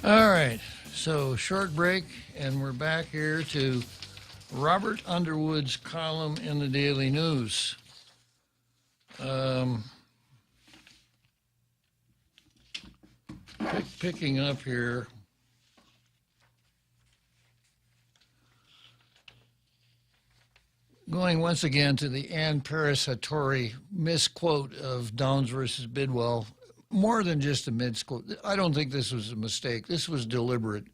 All right, so short break, and we're back here to Robert Underwood's column in the Daily News. Picking up here. Going once again to the Ann Paris Hattori misquote of Downs versus Bidwell, more than just a misquote. I don't think this was a mistake. This was deliberate.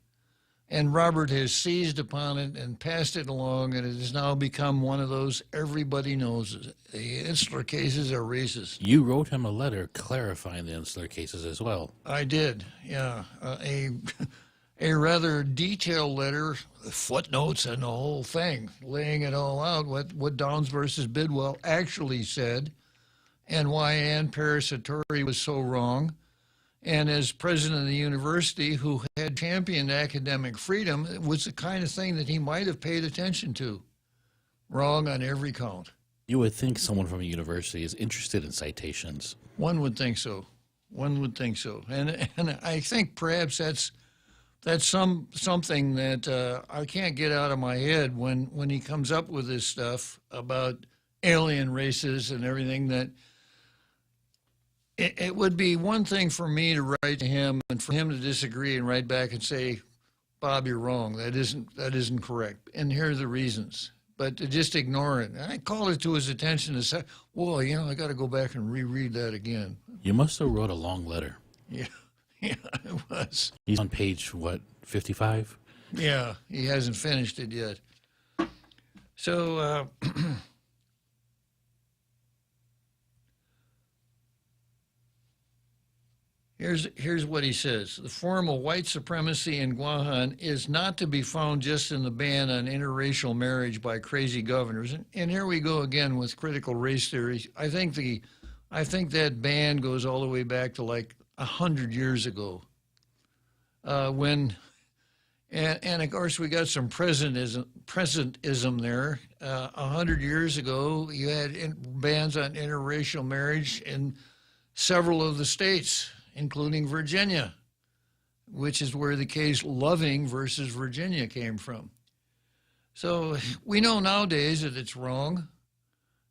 And Robert has seized upon it and passed it along, and it has now become one of those everybody knows. The Insular cases are racist. You wrote him a letter clarifying the Insular cases as well. I did, yeah. A rather detailed letter, footnotes and the whole thing, laying it all out, what Downs versus Bidwell actually said and why Ann Paris Hattori was so wrong. And as president of the university who had championed academic freedom, it was the kind of thing that he might have paid attention to. Wrong on every count. You would think someone from a university is interested in citations. One would think so. One would think so. And I think perhaps that's something that I can't get out of my head when he comes up with this stuff about alien races and everything, that it would be one thing for me to write to him and for him to disagree and write back and say, Bob, you're wrong. That isn't correct. And here are the reasons. But to just ignore it. And I called it to his attention and said, well, I got to go back and reread that again. You must have wrote a long letter. Yeah, it was. He's on page, 55? Yeah, he hasn't finished it yet. So, Here's what he says. The form of white supremacy in Guahan is not to be found just in the ban on interracial marriage by crazy governors. And here we go again with critical race theory. I think that ban goes all the way back to like 100 years ago. And of course we got some presentism there. 100 years ago, you had bans on interracial marriage in several of the states, including Virginia, which is where the case Loving versus Virginia came from. So we know nowadays that it's wrong.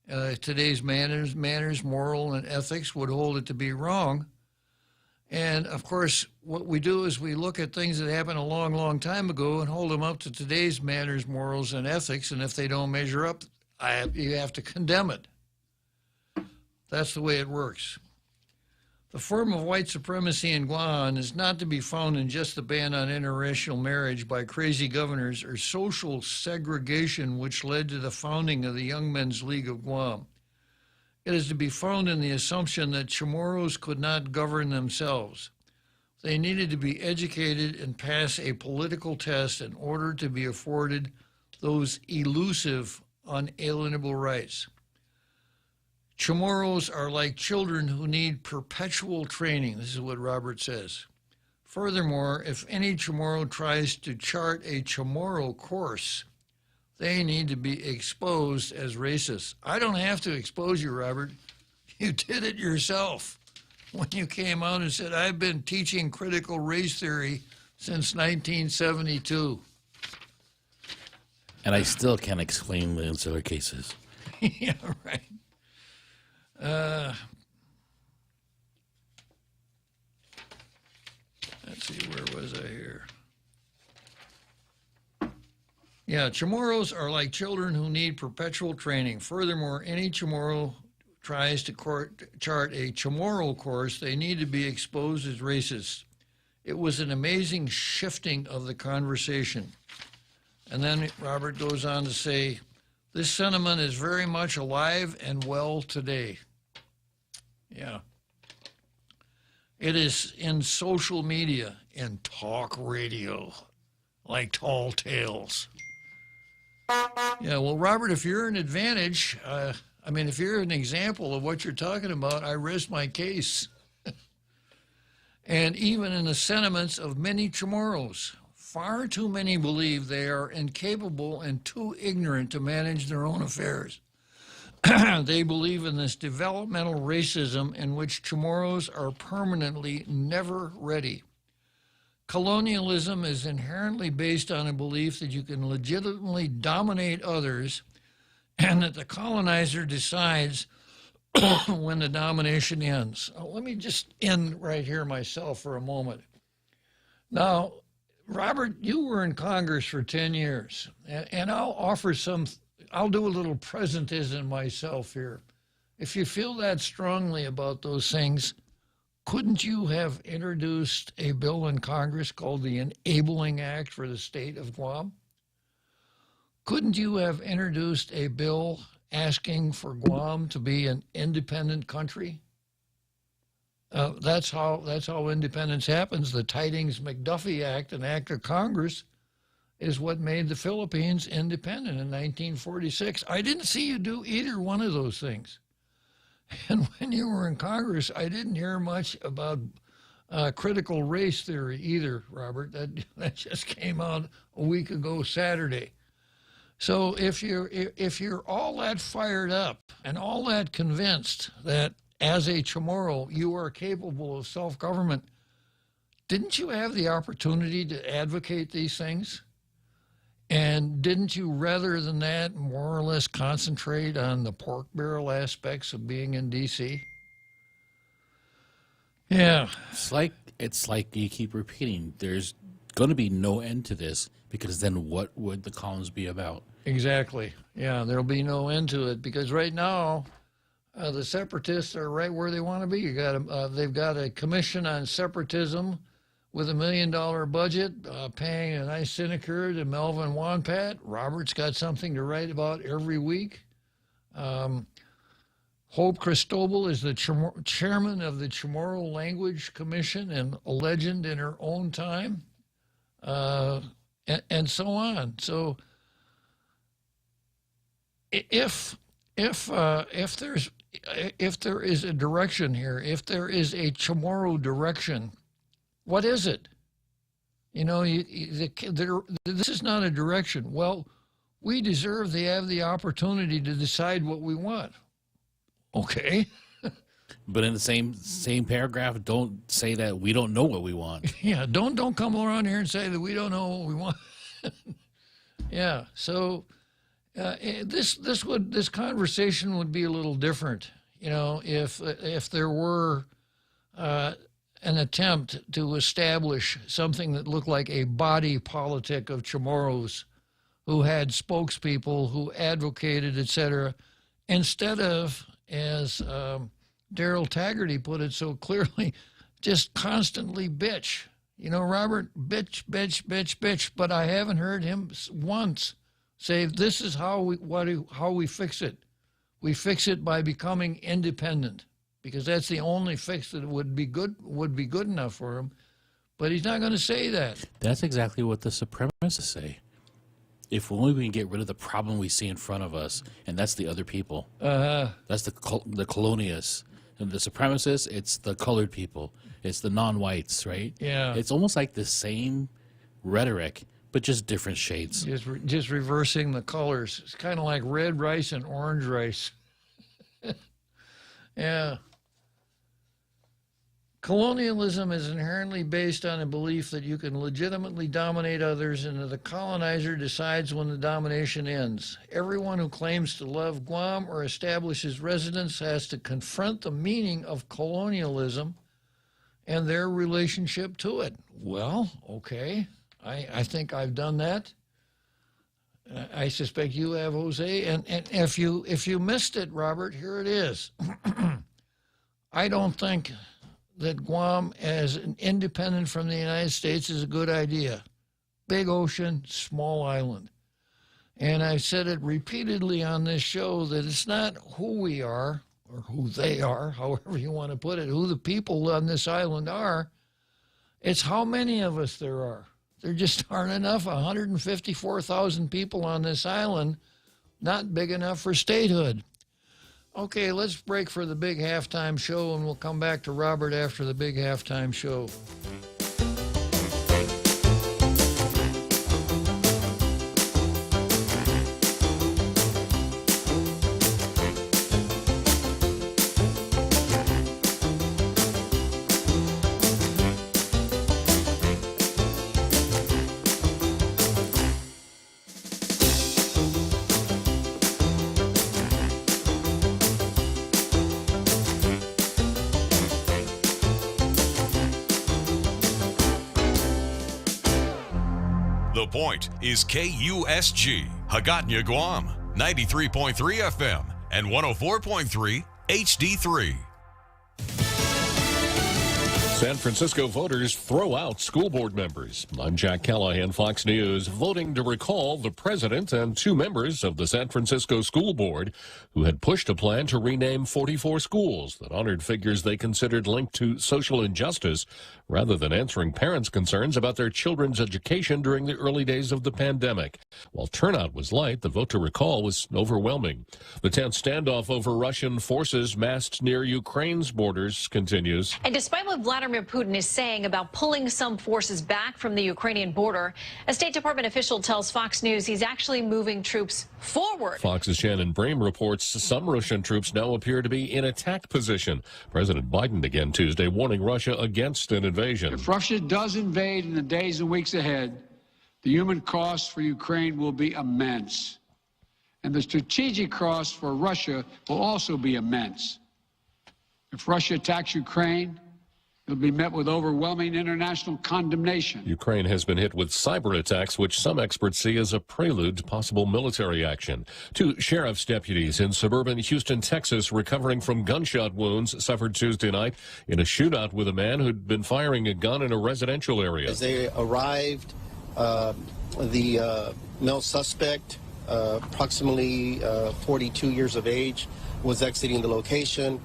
Today's manners, moral, and ethics would hold it to be wrong. And of course, what we do is we look at things that happened a long, long time ago and hold them up to today's manners, morals, and ethics. And if they don't measure up, you have to condemn it. That's the way it works. The form of white supremacy in Guam is not to be found in just the ban on interracial marriage by crazy governors or social segregation which led to the founding of the Young Men's League of Guam. It is to be found in the assumption that Chamorros could not govern themselves. They needed to be educated and pass a political test in order to be afforded those elusive, unalienable rights. Chamorros are like children who need perpetual training. This is what Robert says. Furthermore, if any Chamorro tries to chart a Chamorro course, they need to be exposed as racist. I don't have to expose you, Robert. You did it yourself when you came out and said, I've been teaching critical race theory since 1972. And I still can't explain the Insular cases. Yeah, right. Let's see, where was I here? Yeah, Chamorros are like children who need perpetual training. Furthermore, any Chamorro tries to chart a Chamorro course, they need to be exposed as racist. It was an amazing shifting of the conversation. And then Robert goes on to say, this sentiment is very much alive and well today. Yeah. It is in social media, in talk radio, like Tall Tales. Yeah, well, Robert, if you're an advantage, if you're an example of what you're talking about, I rest my case. And even in the sentiments of many Chamorros, far too many believe they are incapable and too ignorant to manage their own affairs. They believe in this developmental racism in which Chamorros are permanently never ready. colonialism is inherently based on a belief that you can legitimately dominate others and that the colonizer decides when the domination ends. Let me just end right here myself for a moment. Now, Robert, you were in Congress for 10 years, and I'll do a little presentism myself here. If you feel that strongly about those things, couldn't you have introduced a bill in Congress called the Enabling Act for the state of Guam? Couldn't you have introduced a bill asking for Guam to be an independent country? That's how independence happens. The Tidings-McDuffie Act, an act of Congress, is what made the Philippines independent in 1946. I didn't see you do either one of those things. And when you were in Congress, I didn't hear much about critical race theory either, Robert. That just came out a week ago Saturday. So if you're all that fired up and all that convinced that as a Chamorro you are capable of self-government, didn't you have the opportunity to advocate these things? And didn't you, rather than that, more or less concentrate on the pork barrel aspects of being in D.C.? Yeah. It's like you keep repeating, there's going to be no end to this, because then what would the columns be about? Exactly. Yeah, there'll be no end to it, because right now the separatists are right where they want to be. They've got a commission on separatism with $1 million budget, paying a nice sinecure to Melvin Wonpat. Robert's got something to write about every week. Hope Cristobal is the chairman of the Chamorro Language Commission and a legend in her own time, and so on. So if there is a direction here, if there is a Chamorro direction, what is it? You know, this is not a direction. Well, we deserve to have the opportunity to decide what we want. Okay. But in the same paragraph, don't say that we don't know what we want. Yeah, don't come around here and say that we don't know what we want. Yeah, so this conversation would be a little different, you know, if there were an attempt to establish something that looked like a body politic of Chamorros who had spokespeople, who advocated, etc., instead of, as Daryl Taggarty put it so clearly, just constantly bitch. You know, Robert, bitch, bitch, bitch, bitch, but I haven't heard him once say, this is how we fix it. We fix it by becoming independent, because that's the only fix that would be good enough for him. But he's not going to say that. That's exactly what the supremacists say. If only we can get rid of the problem we see in front of us, and that's the other people. That's the colonialists. And the supremacists, it's the colored people. It's the non-whites, right? Yeah. It's almost like the same rhetoric, but just different shades. Just reversing the colors. It's kind of like red rice and orange rice. Yeah. Colonialism is inherently based on a belief that you can legitimately dominate others and that the colonizer decides when the domination ends. Everyone who claims to love Guam or establishes residence has to confront the meaning of colonialism and their relationship to it. Well, okay. I think I've done that. I suspect you have, Jose. And if you missed it, Robert, here it is. I don't think that Guam as an independent from the United States is a good idea. Big ocean, small island. And I've said it repeatedly on this show that it's not who we are or who they are, however you want to put it, who the people on this island are. It's how many of us there are. There just aren't enough. 154,000 people on this island, not big enough for statehood. Okay, let's break for the big halftime show, and we'll come back to Robert after the big halftime show. Point is KUSG, Hagåtña, Guam, 93.3 FM and 104.3 HD3. San Francisco voters throw out school board members. I'm Jack Callahan, Fox News. Voting to recall the president and 2 members of the San Francisco School Board who had pushed a plan to rename 44 schools that honored figures they considered linked to social injustice rather than answering parents' concerns about their children's education during the early days of the pandemic. While turnout was light, the vote to recall was overwhelming. The tense standoff over Russian forces massed near Ukraine's borders continues. And despite what Vladimir Putin is saying about pulling some forces back from the Ukrainian border, a State Department official tells Fox News he's actually moving troops forward. Fox's Shannon Brame reports some Russian troops now appear to be in attack position. President Biden again Tuesday warning Russia against an invasion. If Russia does invade in the days and weeks ahead, the human cost for Ukraine will be immense. And the strategic cost for Russia will also be immense. If Russia attacks Ukraine, it'll be met with overwhelming international condemnation. Ukraine has been hit with cyber attacks, which some experts see as a prelude to possible military action. 2 sheriff's deputies in suburban Houston, Texas, recovering from gunshot wounds suffered Tuesday night in a shootout with a man who'd been firing a gun in a residential area. As they arrived, the male suspect, approximately 42 years of age, was exiting the location.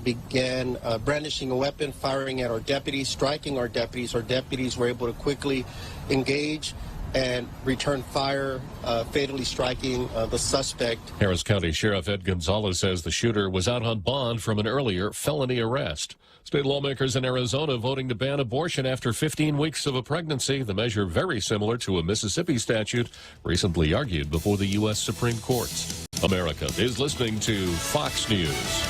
Began brandishing a weapon, firing at our deputies, striking our deputies. Our deputies were able to quickly engage and return fire, fatally striking the suspect. Harris County Sheriff Ed Gonzalez says the shooter was out on bond from an earlier felony arrest. State lawmakers in Arizona voting to ban abortion after 15 weeks of a pregnancy, the measure very similar to a Mississippi statute recently argued before the U.S. Supreme Court. America is listening to Fox News.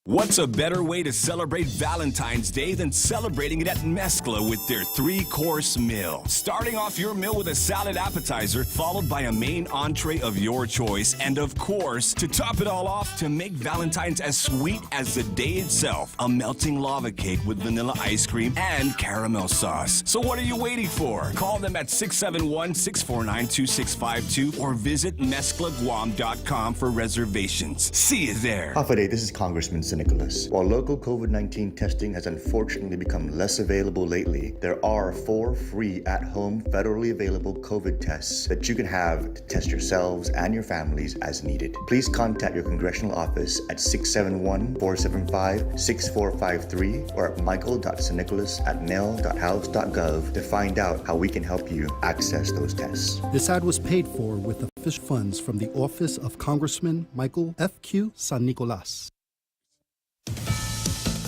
What's a better way to celebrate Valentine's Day than celebrating it at Mezcla with their 3-course meal? Starting off your meal with a salad appetizer, followed by a main entree of your choice, and of course, to top it all off, to make Valentine's as sweet as the day itself, a melting lava cake with vanilla ice cream and caramel sauce. So what are you waiting for? Call them at 671-649-2652 or visit mezclaguam.com for reservations. See you there. Half a day, this is Congressman Nicholas. While local COVID-19 testing has unfortunately become less available lately, there are 4 free at-home federally available COVID tests that you can have to test yourselves and your families as needed. Please contact your congressional office at 671-475-6453 or at michael.snicholas@mail.house.gov to find out how we can help you access those tests. This ad was paid for with official funds from the office of Congressman Michael F.Q. San Nicolas.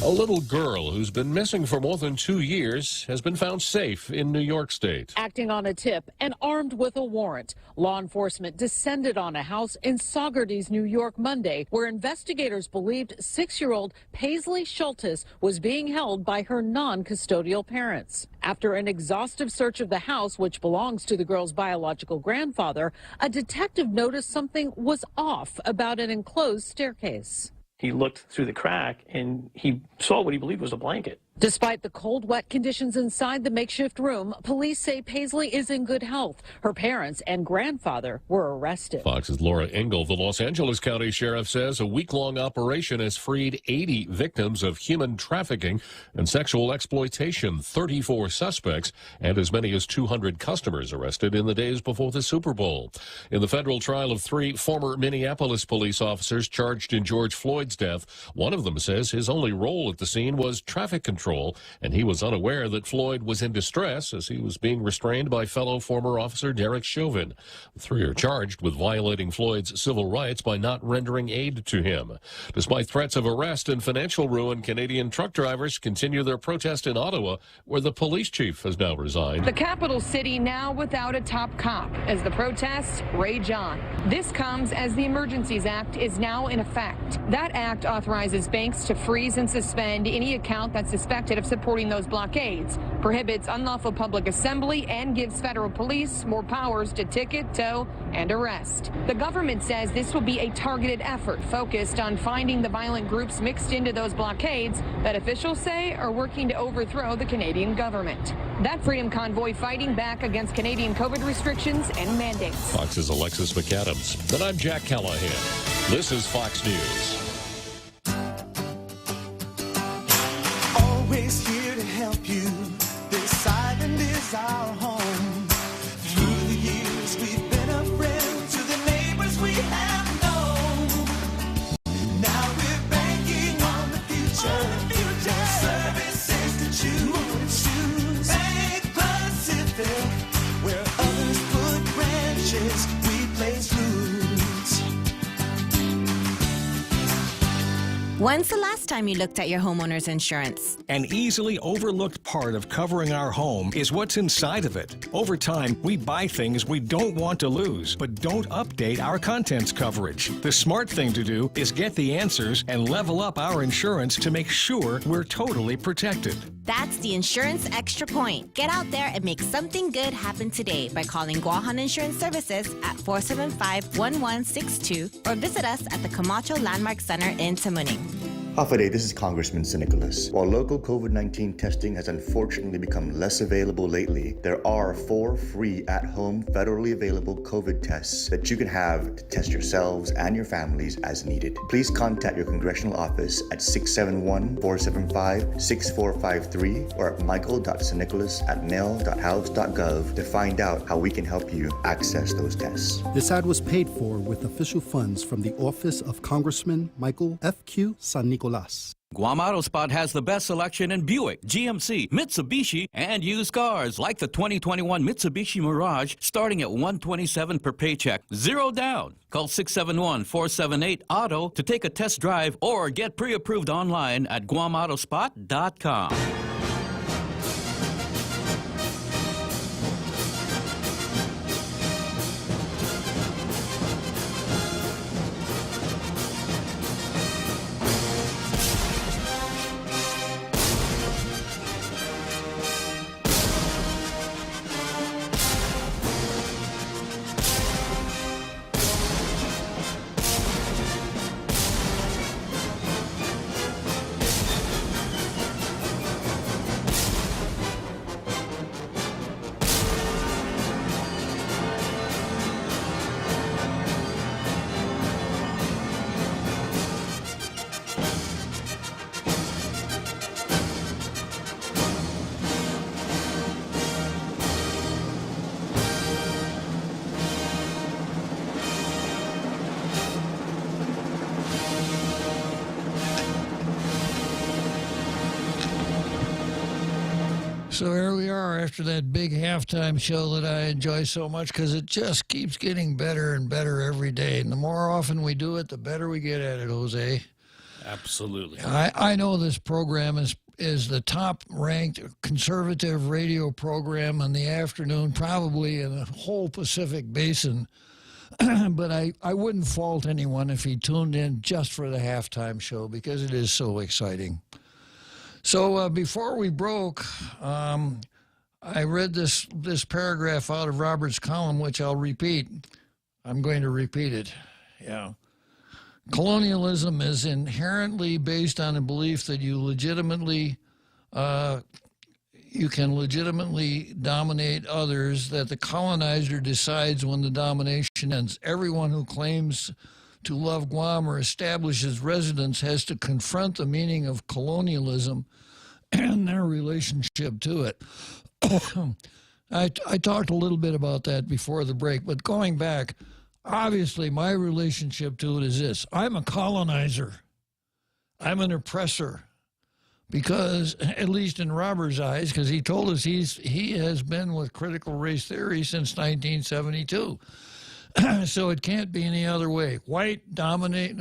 A little girl who's been missing for more than 2 years has been found safe in New York State. Acting on a tip and armed with a warrant, law enforcement descended on a house in Saugerties, New York Monday, where investigators believed 6-year-old Paisley Schultes was being held by her non-custodial parents. After an exhaustive search of the house, which belongs to the girl's biological grandfather, a detective noticed something was off about an enclosed staircase. He looked through the crack and he saw what he believed was a blanket. Despite the cold, wet conditions inside the makeshift room, police say Paisley is in good health. Her parents and grandfather were arrested. Fox's Laura Engel. The Los Angeles County Sheriff says a week-long operation has freed 80 victims of human trafficking and sexual exploitation, 34 suspects, and as many as 200 customers arrested in the days before the Super Bowl. In the federal trial of 3 former Minneapolis police officers charged in George Floyd's death, one of them says his only role at the scene was traffic control, and he was unaware that Floyd was in distress as he was being restrained by fellow former officer Derek Chauvin. The 3 are charged with violating Floyd's civil rights by not rendering aid to him. Despite threats of arrest and financial ruin, Canadian truck drivers continue their protest in Ottawa, where the police chief has now resigned. The capital city now without a top cop as the protests rage on. This comes as the Emergencies Act is now in effect. That act authorizes banks to freeze and suspend any account that's suspected suspected of supporting those blockades, prohibits unlawful public assembly, and gives federal police more powers to ticket, tow, and arrest. The government says this will be a targeted effort focused on finding the violent groups mixed into those blockades that officials say are working to overthrow the Canadian government. That Freedom Convoy fighting back against Canadian COVID restrictions and mandates. Fox's Alexis McAdams. And I'm Jack Callahan. This is Fox News. Always here to help you. This island is our home. Through the years, we've been a friend to the neighbors we have known. Now we're banking on the future. More services to choose. Bank Pacific, where others put branches, we place roots. When's the last time you looked at your homeowner's insurance? An easily overlooked part of covering our home is what's inside of it. Over time, we buy things we don't want to lose, but don't update our contents coverage. The smart thing to do is get the answers and level up our insurance to make sure we're totally protected. That's the Insurance Extra Point. Get out there and make something good happen today by calling Guahan Insurance Services at 475-1162 or visit us at the Camacho Landmark Center in Tamuning. Hafa, this is Congressman St. Nicholas. While local COVID-19 testing has unfortunately become less available lately, there are 4 free at-home federally available COVID tests that you can have to test yourselves and your families as needed. Please contact your congressional office at 671-475-6453 or at michael.stnicholas@mail.house.gov to find out how we can help you access those tests. This ad was paid for with official funds from the office of Congressman Michael F.Q. San Nicolas. Guam Auto Spot has the best selection in Buick, GMC, Mitsubishi, and used cars like the 2021 Mitsubishi Mirage starting at $127 per paycheck. 0 down. Call 671-478-AUTO to take a test drive or get pre-approved online at guamautospot.com. So here we are after that big halftime show that I enjoy so much because it just keeps getting better and better every day. And the more often we do it, the better we get at it, Jose. Absolutely. I know this program is the top-ranked conservative radio program in the afternoon, probably in the whole Pacific Basin. But I wouldn't fault anyone if he tuned in just for the halftime show because it is so exciting. So before we broke, I read this paragraph out of Robert's column, which I'll repeat. I'm going to repeat it. Yeah. Colonialism is inherently based on a belief that you can legitimately dominate others, that the colonizer decides when the domination ends. Everyone who claims to love Guam or establishes residence has to confront the meaning of colonialism and their relationship to it. I talked a little bit about that before the break, but going back, obviously my relationship to it is this. I'm a colonizer. I'm an oppressor. Because, at least in Robert's eyes, because he told us he has been with critical race theory since 1972. So it can't be any other way. White, dominate,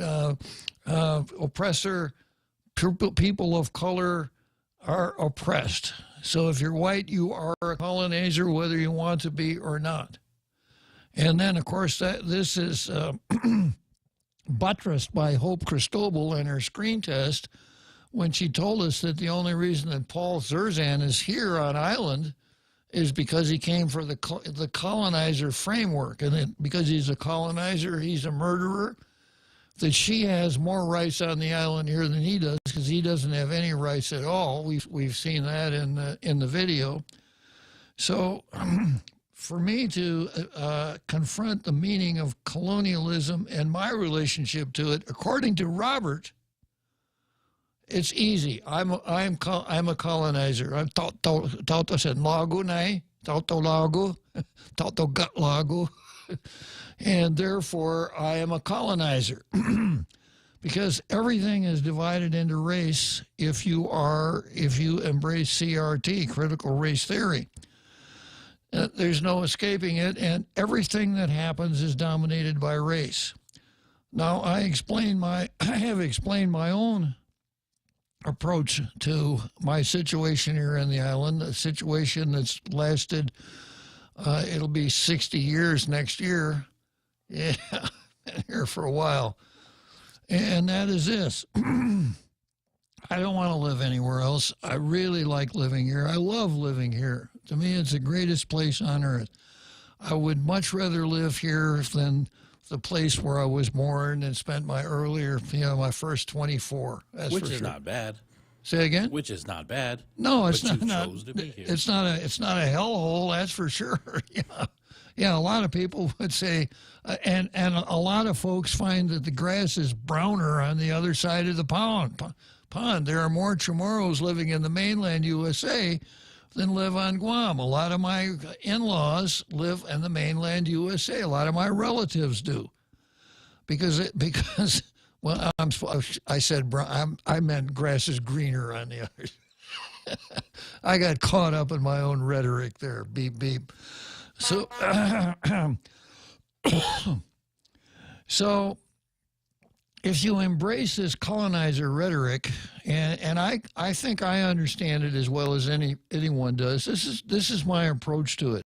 oppressor, people of color are oppressed. So if you're white, you are a colonizer, whether you want to be or not. And then, of course, this is buttressed by Hope Cristobal and her screen test, when she told us that the only reason that Paul Zerzan is here on island is because he came for the colonizer framework, and that because he's a colonizer, he's a murderer, that she has more rights on the island here than he does, because he doesn't have any rights at all. We've seen that in the video. So for me to confront the meaning of colonialism and my relationship to it, according to Robert, it's easy. I'm a colonizer. I'm tauto sen lago nai, tauto lago, tauto gut lago, and therefore I am a colonizer. Because everything is divided into race if you embrace CRT, critical race theory. There's no escaping it, and everything that happens is dominated by race. Now, I have explained my own approach to my situation here in the island, a situation that's lasted, it'll be 60 years next year. Yeah, been here for a while. And that is this. I don't want to live anywhere else. I really like living here. I love living here. To me, it's the greatest place on earth. I would much rather live here than the place where I was born and spent my my first 24. That's Which for is sure. not bad. Say again? Which is not bad. No, it's but not. You chose to be here. It's not a hellhole. That's for sure. Yeah. A lot of people would say, and a lot of folks find that the grass is browner on the other side of the pond. There are more Chamorros living in the mainland USA than live on Guam. A lot of my in-laws live in the mainland USA. A lot of my relatives do, because well, I said I meant grass is greener on the others. I got caught up in my own rhetoric there. Beep beep. So, so if you embrace this colonizer rhetoric, and I think I understand it as well as anyone does. This is my approach to it.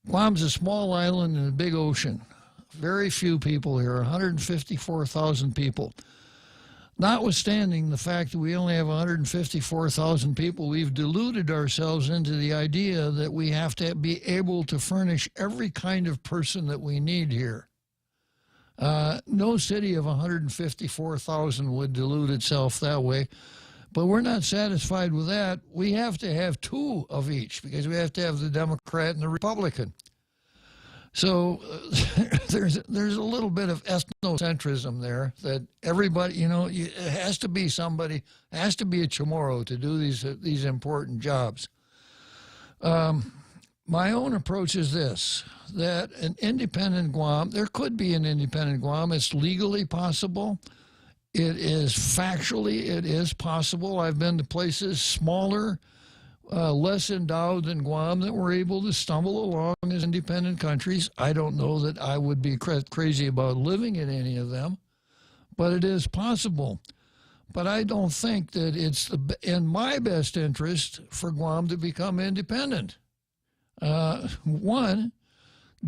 Guam's a small island in a big ocean. Very few people here, 154,000 people. Notwithstanding the fact that we only have 154,000 people, we've deluded ourselves into the idea that we have to be able to furnish every kind of person that we need here. No city of 154,000 would delude itself that way, but we're not satisfied with that. We have to have two of each, because we have to have the Democrat and the Republican. So there's a little bit of ethnocentrism there, that everybody, it has to be somebody, has to be a Chamorro to do these important jobs. My own approach is this, that an independent Guam, there could be an independent Guam. It's legally possible. It is possible. I've been to places smaller, less endowed than Guam that were able to stumble along as independent countries. I don't know that I would be crazy about living in any of them, but it is possible. But I don't think that it's in my best interest for Guam to become independent. One,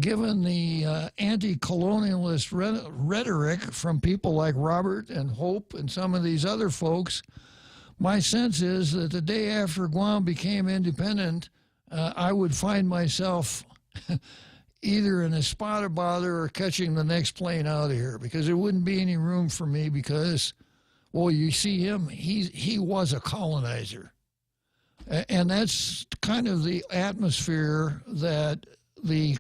given the anti-colonialist rhetoric from people like Robert and Hope and some of these other folks, my sense is that the day after Guam became independent, I would find myself either in a spot of bother or catching the next plane out of here, because there wouldn't be any room for me, because, well, you see him, he was a colonizer. And that's kind of the atmosphere that the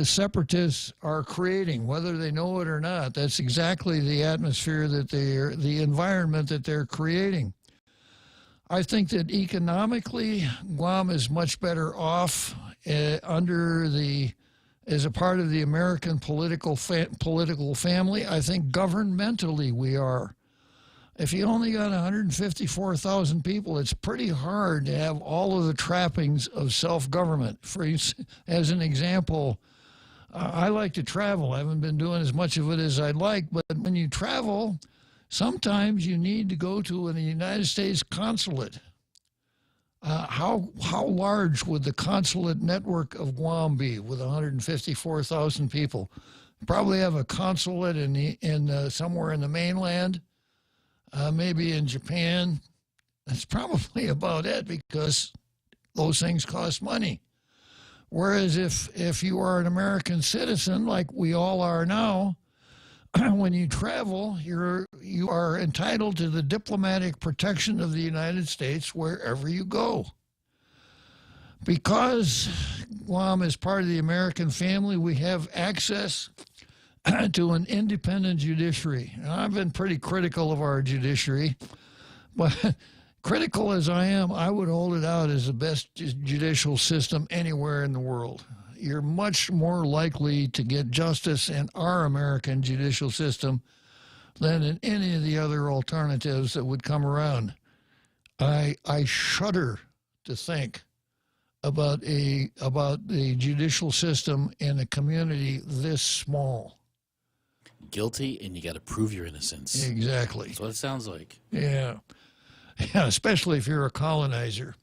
separatists are creating, whether they know it or not. That's exactly the atmosphere the environment that they're creating. I think that economically, Guam is much better off as a part of the American political family. I think governmentally we are. If you only got 154,000 people, it's pretty hard to have all of the trappings of self-government. As an example, I like to travel. I haven't been doing as much of it as I'd like, but when you travel, sometimes you need to go to a United States consulate. How large would the consulate network of Guam be with 154,000 people? Probably have a consulate in somewhere in the mainland. maybe in Japan. That's probably about it because those things cost money. Whereas if you are an American citizen, like we all are now, when you travel, you are entitled to the diplomatic protection of the United States wherever you go. Because Guam is part of the American family, we have access to an independent judiciary. And I've been pretty critical of our judiciary, but critical as I am, I would hold it out as the best judicial system anywhere in the world. You're much more likely to get justice in our American judicial system than in any of the other alternatives that would come around. I shudder to think about the judicial system in a community this small. Guilty, and you got to prove your innocence. Exactly. That's what it sounds like. Yeah, especially if you're a colonizer.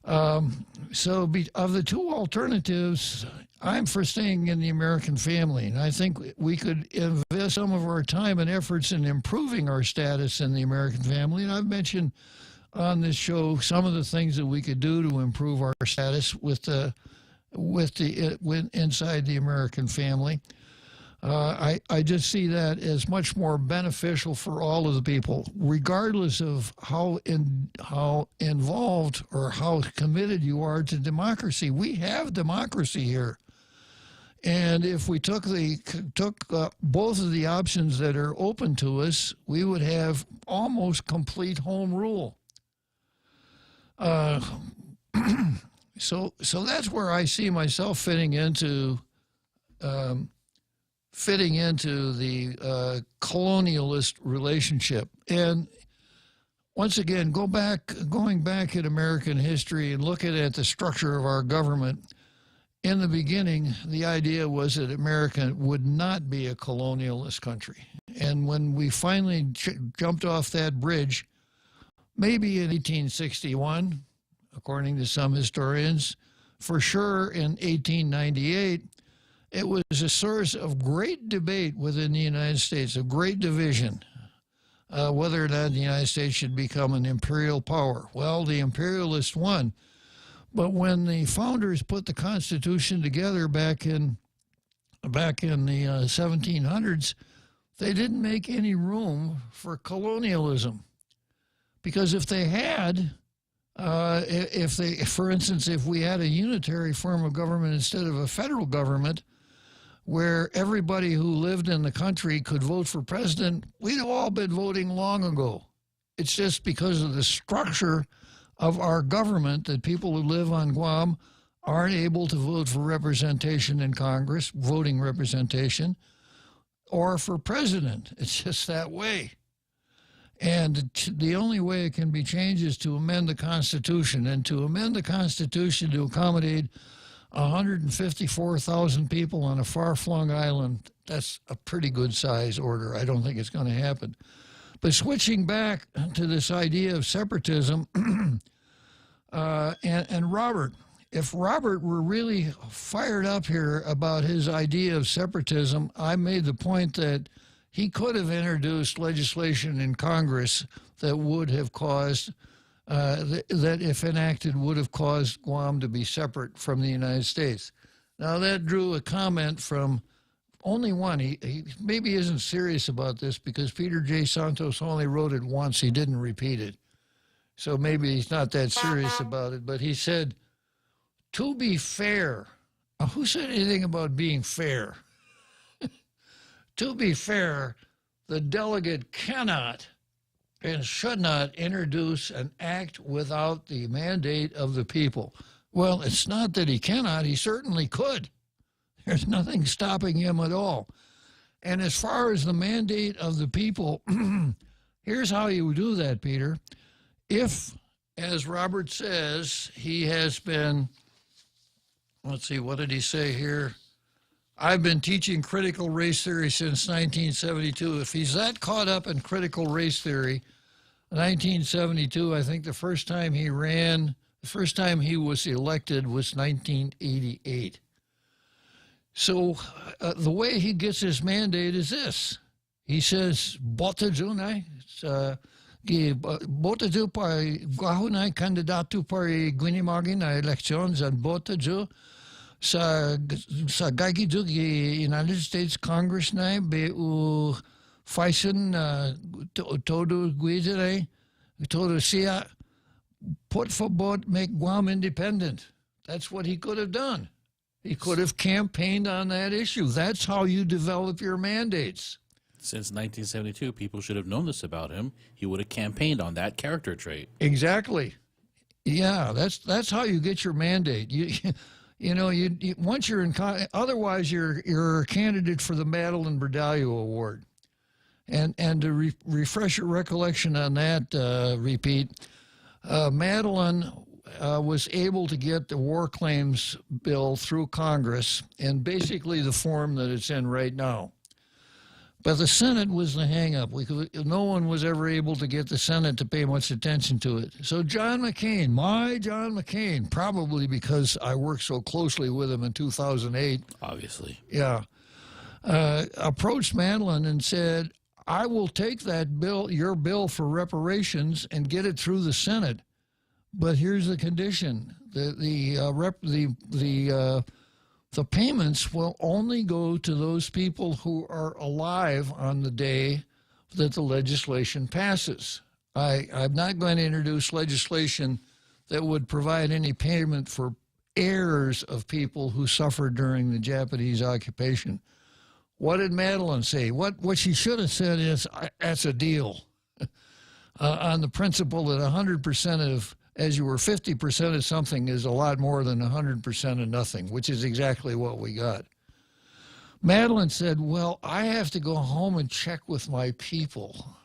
So of the two alternatives, I'm for staying in the American family, and I think we could invest some of our time and efforts in improving our status in the American family. And I've mentioned on this show some of the things that we could do to improve our status inside the American family. I just see that as much more beneficial for all of the people, regardless of how involved or how committed you are to democracy. We have democracy here, and if we took both of the options that are open to us, we would have almost complete home rule. So that's where I see myself fitting into the colonialist relationship. And once again, going back in American history and looking at the structure of our government, in the beginning, the idea was that America would not be a colonialist country. And when we finally jumped off that bridge, maybe in 1861, according to some historians, for sure in 1898, it was a source of great debate within the United States, of great division, whether or not the United States should become an imperial power. Well, the imperialists won. But when the founders put the Constitution together back in the 1700s, they didn't make any room for colonialism. Because if they had, for instance, if we had a unitary form of government instead of a federal government, where everybody who lived in the country could vote for president, we'd have all been voting long ago. It's just because of the structure of our government that people who live on Guam aren't able to vote for representation in Congress, voting representation, or for president. It's just that way. And the only way it can be changed is to amend the Constitution. And to amend the Constitution to accommodate 154,000 people on a far-flung island, that's a pretty good size order. I don't think it's going to happen. But switching back to this idea of separatism, and Robert, if Robert were really fired up here about his idea of separatism, I made the point that he could have introduced legislation in Congress that would have caused that if enacted, would have caused Guam to be separate from the United States. Now, that drew a comment from only one. He maybe isn't serious about this because Peter J. Santos only wrote it once. He didn't repeat it. So maybe he's not that serious about it. But he said, to be fair. Now, who said anything about being fair? To be fair, the delegate cannot and should not introduce an act without the mandate of the people. Well, it's not that he cannot. He certainly could. There's nothing stopping him at all. And as far as the mandate of the people, here's how you do that, Peter. If, as Robert says, he has been, let's see, what did he say here? I've been teaching critical race theory since 1972. If he's that caught up in critical race theory, 1972, I think the first time he was elected was 1988. So the way he gets his mandate is this. He says, Bottajunai, Botaju pa Guahunai kandidatu pa Guinimagi na elections and Botaju sa Gagidug United States Congress na be u Faison todo Guidere, todo siya put for both make Guam independent. That's what he could have done. He could have campaigned on that issue. That's how you develop your mandates. Since 1972, people should have known this about him. He would have campaigned on that character trait. Exactly. Yeah, that's how you get your mandate. You know, once you're in, otherwise you're a candidate for the Madeline Berdallo Award. And to refresh your recollection on that, repeat, Madeline was able to get the war claims bill through Congress in basically the form that it's in right now. But the Senate was the hang-up. No one was ever able to get the Senate to pay much attention to it. So John McCain, my John McCain, probably because I worked so closely with him in 2008. Obviously. Yeah. Approached Madeline and said, I will take that bill, your bill for reparations, and get it through the Senate. But here's the condition. The payments will only go to those people who are alive on the day that the legislation passes. I'm not going to introduce legislation that would provide any payment for heirs of people who suffered during the Japanese occupation. What did Madeline say? What she should have said is, that's a deal. On the principle that 100% of, as you were 50% of something is a lot more than 100% of nothing, which is exactly what we got. Madeline said, well, I have to go home and check with my people.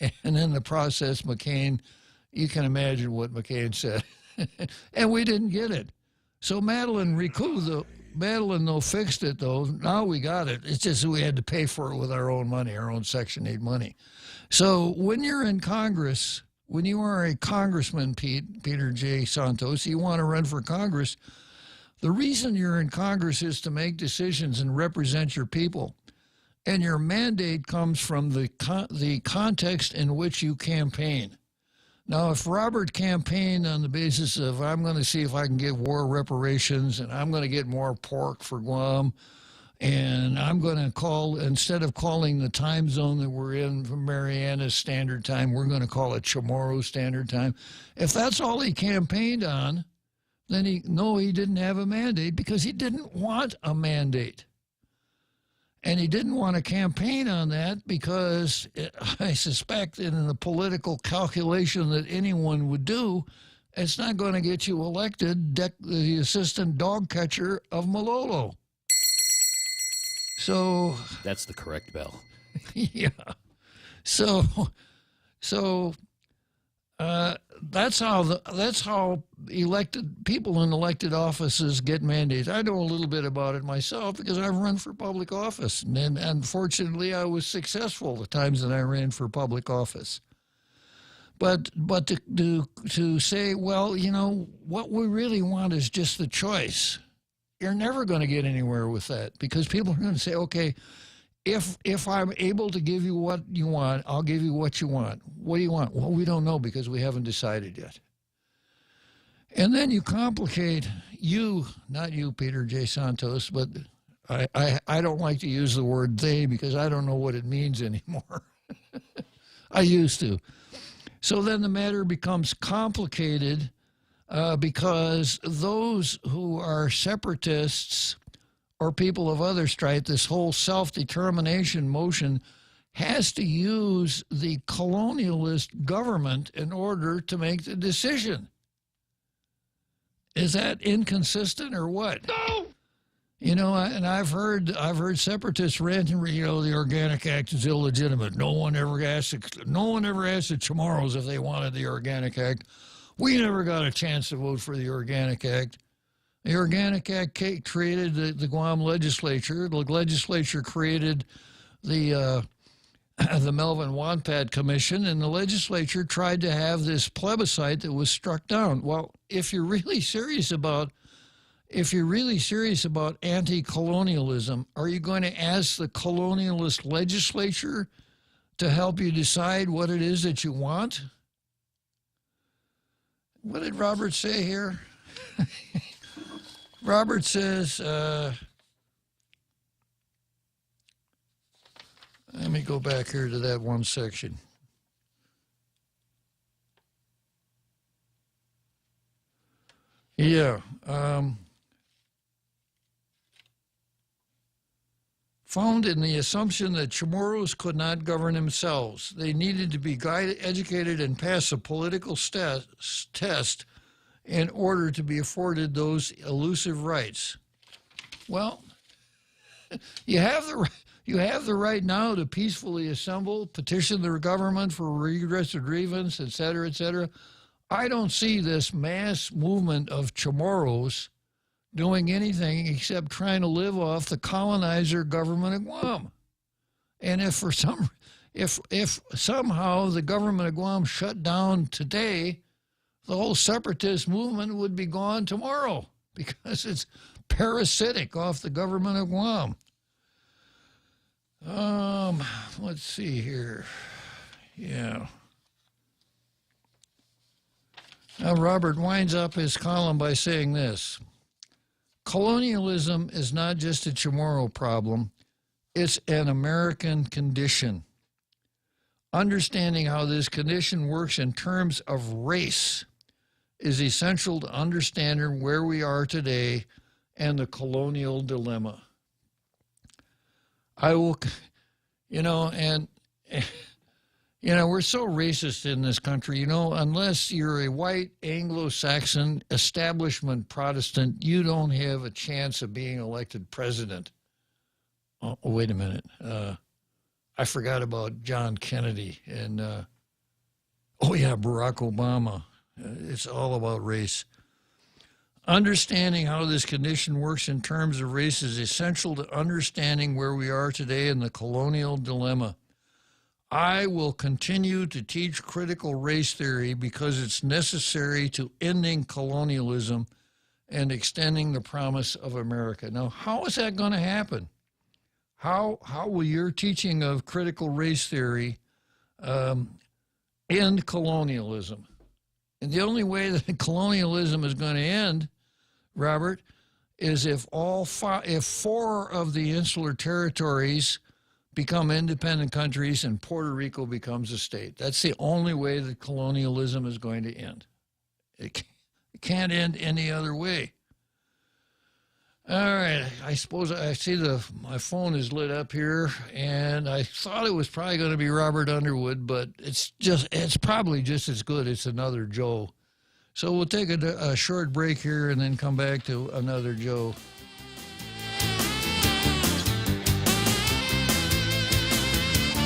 And in the process, McCain, you can imagine what McCain said. And we didn't get it. So Madeline recouped Madeline, though, fixed it, though. Now we got it. It's just we had to pay for it with our own money, our own Section 8 money. So when you're in Congress, when you are a congressman, Peter J. Santos, you want to run for Congress, the reason you're in Congress is to make decisions and represent your people. And your mandate comes from the context in which you campaign. Now, if Robert campaigned on the basis of, I'm going to see if I can get war reparations and I'm going to get more pork for Guam, and I'm going to call, instead of calling the time zone that we're in from Mariana Standard Time, we're going to call it Chamorro Standard Time. If that's all he campaigned on, then he didn't have a mandate because he didn't want a mandate. And he didn't want to campaign on that because I suspect in the political calculation that anyone would do, it's not going to get you elected the assistant dog catcher of Malolo. So that's the correct bell. Yeah. So that's how elected people in elected offices get mandates. I know a little bit about it myself because I've run for public office, and unfortunately, I was successful the times that I ran for public office. But to say, well, you know, what we really want is just the choice. You're never going to get anywhere with that because people are going to say, okay, if I'm able to give you what you want, I'll give you what you want. What do you want? Well, we don't know because we haven't decided yet. And then you complicate not you, Peter J. Santos, but I don't like to use the word they because I don't know what it means anymore. I used to. So then the matter becomes complicated because those who are separatists or people of other stripe, this whole self-determination motion has to use the colonialist government in order to make the decision. Is that inconsistent or what? No. You know, and I've heard separatists ranting, you know, the Organic Act is illegitimate. No one ever asked the Chamorros if they wanted the Organic Act. We never got a chance to vote for the Organic Act. The Organic Act created the Guam legislature. The legislature created the Melvin Wanpad Commission, and the legislature tried to have this plebiscite that was struck down. Well, if you're really serious about if you're really serious about anti-colonialism, are you going to ask the colonialist legislature to help you decide what it is that you want? What did Robert say here? Robert says, let me go back here to that one section. Yeah. Found in the assumption that Chamorros could not govern themselves. They needed to be guided, educated, and pass a political test in order to be afforded those elusive rights. Well, you have the right now to peacefully assemble, petition the government for redress of grievance, et cetera, et cetera. I don't see this mass movement of Chamorros doing anything except trying to live off the colonizer government of Guam. And if somehow the government of Guam shut down today, the whole separatist movement would be gone tomorrow because it's parasitic off the government of Guam. Let's see here. Yeah. Now, Robert winds up his column by saying this: colonialism is not just a Chamorro problem, it's an American condition. Understanding how this condition works in terms of race is essential to understanding where we are today and the colonial dilemma. I will, we're so racist in this country, unless you're a white Anglo-Saxon establishment Protestant, you don't have a chance of being elected president. Oh, wait a minute. I forgot about John Kennedy and, Barack Obama. It's all about race. Understanding how this condition works in terms of race is essential to understanding where we are today in the colonial dilemma. I will continue to teach critical race theory because it's necessary to ending colonialism and extending the promise of America. Now, how is that going to happen? How will your teaching of critical race theory end colonialism? And the only way that colonialism is going to end, Robert, is if four of the insular territories become independent countries and Puerto Rico becomes a state. That's the only way that colonialism is going to end. It can't end any other way. All right, I suppose I see my phone is lit up here, and I thought it was probably going to be Robert Underwood, but it's probably just as good. It's another Joe. So we'll take a short break here and then come back to another Joe.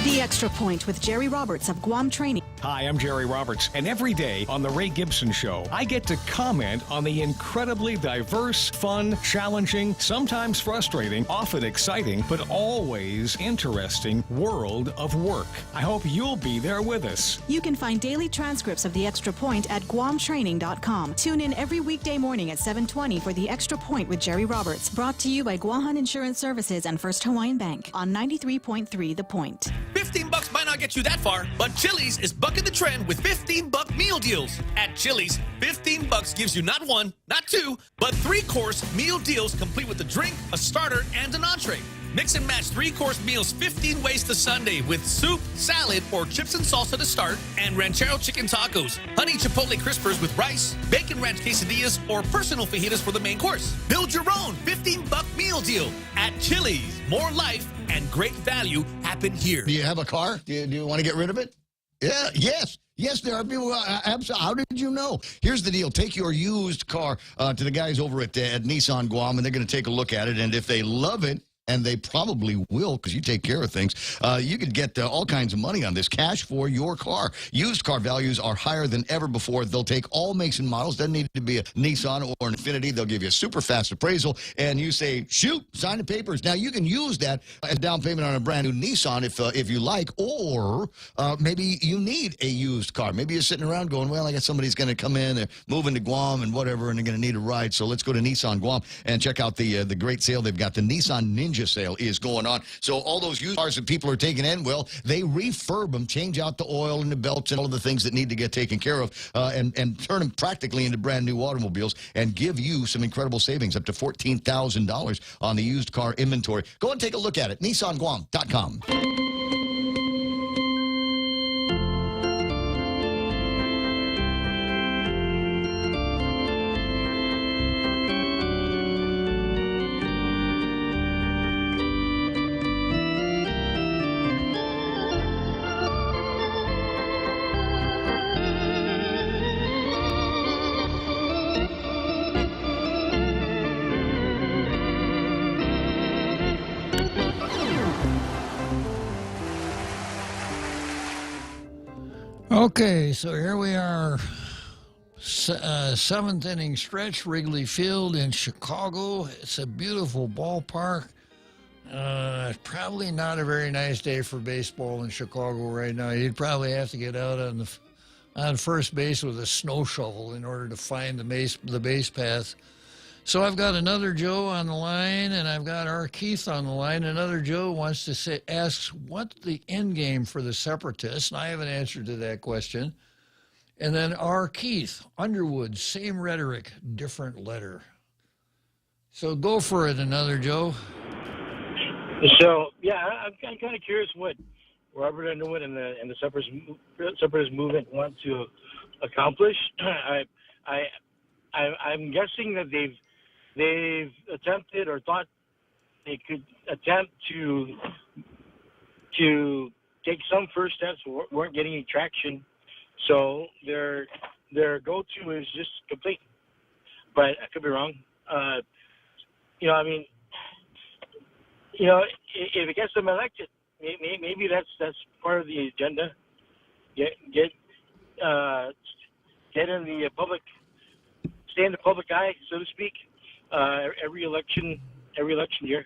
The Extra Point with Jerry Roberts of Guam Training. Hi, I'm Jerry Roberts, and every day on The Ray Gibson Show, I get to comment on the incredibly diverse, fun, challenging, sometimes frustrating, often exciting, but always interesting world of work. I hope you'll be there with us. You can find daily transcripts of The Extra Point at guamtraining.com. Tune in every weekday morning at 7:20 for The Extra Point with Jerry Roberts. Brought to you by Guahan Insurance Services and First Hawaiian Bank on 93.3 The Point. $15 might not get you that far, but Chili's is bucking the trend with $15 meal deals. At Chili's, $15 gives you not one, not two, but three-course meal deals complete with a drink, a starter, and an entree. Mix and match three-course meals 15 ways to Sunday with soup, salad, or chips and salsa to start, and ranchero chicken tacos, honey chipotle crispers with rice, bacon ranch quesadillas, or personal fajitas for the main course. Build your own $15 meal deal at Chili's. More life and great value happen here. Do you have a car? Do you want to get rid of it? Yeah, yes. Yes, there are people. How did you know? Here's the deal. Take your used car to the guys over at Nissan Guam, and they're going to take a look at it. And if they love it, and they probably will because you take care of things. You could get all kinds of money on this, cash for your car. Used car values are higher than ever before. They'll take all makes and models. Doesn't need to be a Nissan or an Infiniti. They'll give you a super fast appraisal, and you say, shoot, sign the papers. Now, you can use that as down payment on a brand new Nissan if you like, or maybe you need a used car. Maybe you're sitting around going, well, I got somebody's going to come in, they're moving to Guam and whatever, and they're going to need a ride. So let's go to Nissan Guam and check out the great sale they've got. The Nissan Ninja sale is going on. So all those used cars that people are taking in, well, they refurb them, change out the oil and the belts and all of the things that need to get taken care of, and turn them practically into brand new automobiles and give you some incredible savings, up to $14,000 on the used car inventory. Go and take a look at it. NissanGuam.com. Okay, so here we are, seventh inning stretch, Wrigley Field in Chicago. It's a beautiful ballpark. Probably not a very nice day for baseball in Chicago right now. You'd probably have to get out on first base with a snow shovel in order to find the base path. So I've got another Joe on the line, and I've got our Keith on the line. Another Joe wants to asks what's the end game for the separatists, and I have an answer to that question. And then our Keith, Underwood, same rhetoric, different letter. So go for it, another Joe. So yeah, I'm kind of curious what Robert Underwood and the separatist movement want to accomplish. I'm guessing that they've attempted or thought they could attempt to take some first steps, weren't getting any traction, so their go-to is just complete. But I could be wrong. If it gets them elected, maybe that's part of the agenda. Get in the public, stay in the public eye, so to speak. Every election year.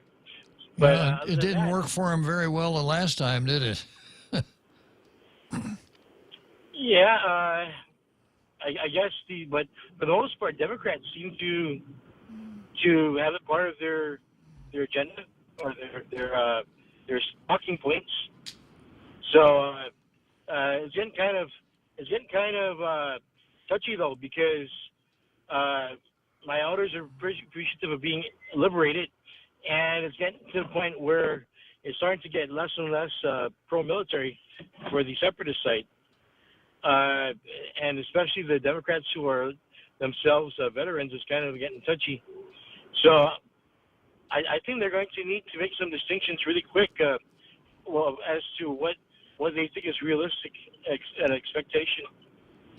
But it didn't work for him very well the last time, did it? Yeah, I guess but for the most part, Democrats seem to have it part of their agenda or their talking points. So it's getting kind of touchy though, because my elders are pretty appreciative of being liberated, and it's getting to the point where it's starting to get less and less pro-military for the separatist side, and especially the Democrats who are themselves veterans is kind of getting touchy. So I think they're going to need to make some distinctions really quick, as to what they think is realistic an expectation.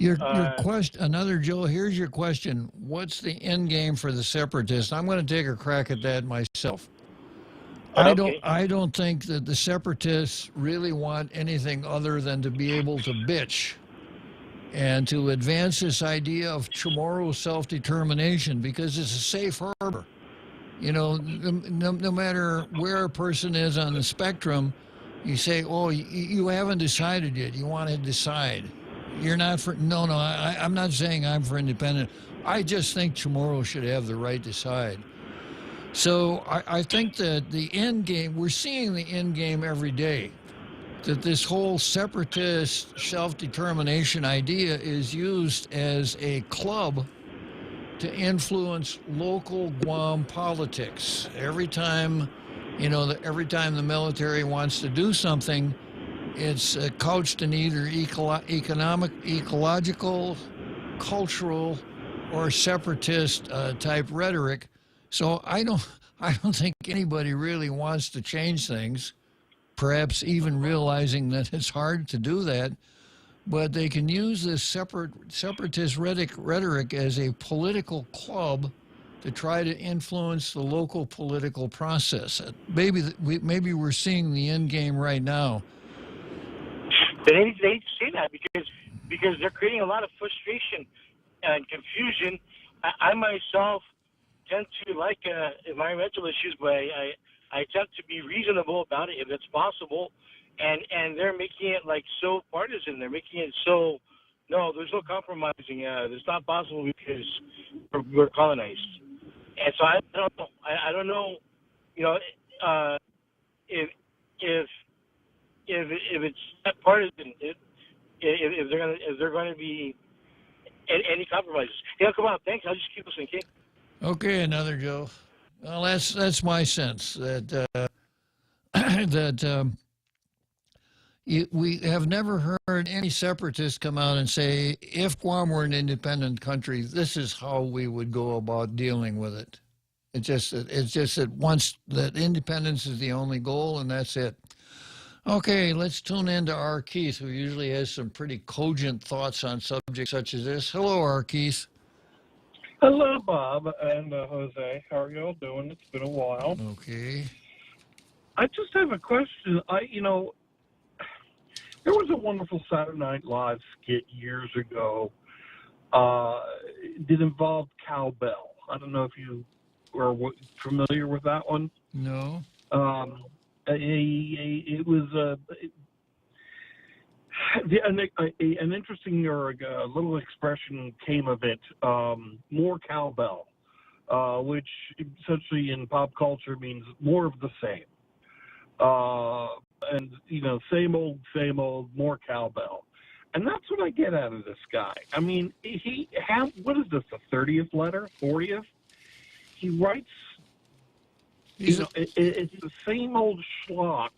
Your question, another Joe. Here's your question: what's the end game for the separatists? I'm going to take a crack at that myself. Okay. I don't think that the separatists really want anything other than to be able to bitch and to advance this idea of Chamorro self-determination, because it's a safe harbor. No matter where a person is on the spectrum, you say, "Oh, you haven't decided yet. You want to decide." You're not for I'm not saying I'm for independent. I just think Chamorro should have the right to decide. So I think that the end game, we're seeing the end game every day, that this whole separatist self-determination idea is used as a club to influence local Guam politics. Every time the military wants to do something, it's couched in either economic, ecological, cultural, or separatist type rhetoric. So I don't think anybody really wants to change things, perhaps even realizing that it's hard to do that. But they can use this separatist rhetoric as a political club to try to influence the local political process. Maybe we're seeing the end game right now. They need to say that because they're creating a lot of frustration and confusion. I myself tend to like environmental issues, but I attempt to be reasonable about it if it's possible. And they're making it like so partisan. They're making it so, no, there's no compromising. It's not possible because we're colonized. And so I don't know. I don't know. You know, if it's not partisan, if they're going to be any compromises. Yeah, come on. Thanks. I'll just keep listening. Okay. Okay, another Joe. Well, that's my sense that we have never heard any separatists come out and say, if Guam were an independent country, this is how we would go about dealing with it. It's just that once that independence is the only goal, and that's it. Okay, let's tune in to R. Keith, who usually has some pretty cogent thoughts on subjects such as this. Hello, R. Keith. Hello, Bob and Jose. How are y'all doing? It's been a while. Okay. I just have a question. There was a wonderful Saturday Night Live skit years ago that involved cowbell. I don't know if you are familiar with that one. No. It was an interesting or a little expression came of it, more cowbell, which essentially in pop culture means more of the same. And, same old, more cowbell. And that's what I get out of this guy. I mean, what is this, the 30th letter, 40th? He writes, it's the same old schlock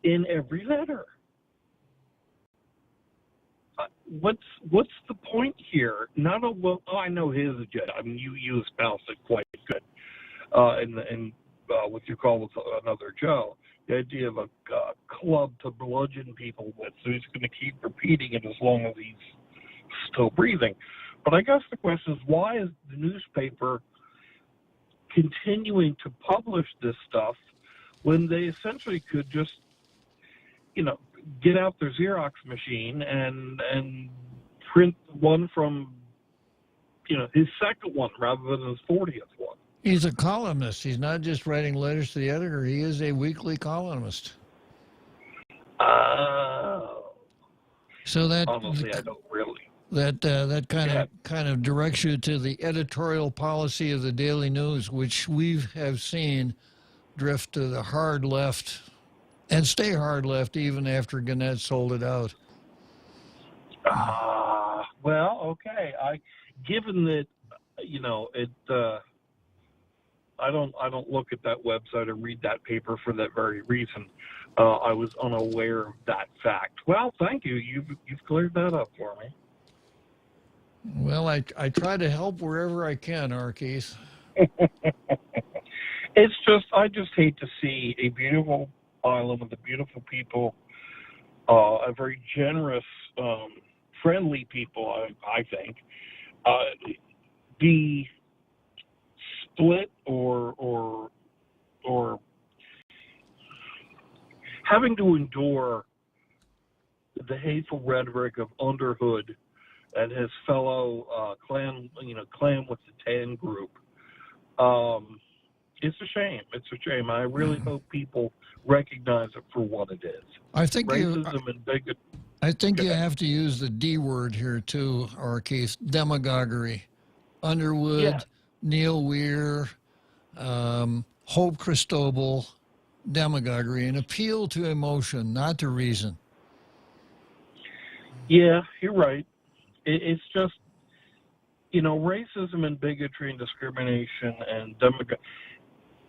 in every letter. What's the point here? I know his agenda. I mean, you espoused it quite good, and with your call with another Joe, the idea of a club to bludgeon people with, so he's going to keep repeating it as long as he's still breathing. But I guess the question is, why is the newspaper continuing to publish this stuff when they essentially could just, get out their Xerox machine and print one from, his second one rather than his 40th one? He's a columnist. He's not just writing letters to the editor. He is a weekly columnist. So that honestly, I don't really. That kind of directs you to the editorial policy of the Daily News, which we have seen drift to the hard left and stay hard left even after Gannett sold it out. Well, okay. Given that, I don't look at that website or read that paper for that very reason. I was unaware of that fact. Well, thank you. You've cleared that up for me. Well, I try to help wherever I can, R. Keith. It's just, I just hate to see a beautiful island with the beautiful people, a very generous, friendly people, I think, be split or having to endure the hateful rhetoric of Underhood and his fellow clan with the Tan group. It's a shame. It's a shame. I really hope people recognize it for what it is. I think racism and bigotry. I think you have to use the D word here too, R. Keith. Demagoguery. Underwood, yeah. Neil Weir, Hope Cristobal, demagoguery, an appeal to emotion, not to reason. Yeah, you're right. It's just, racism and bigotry and discrimination and demagoguery,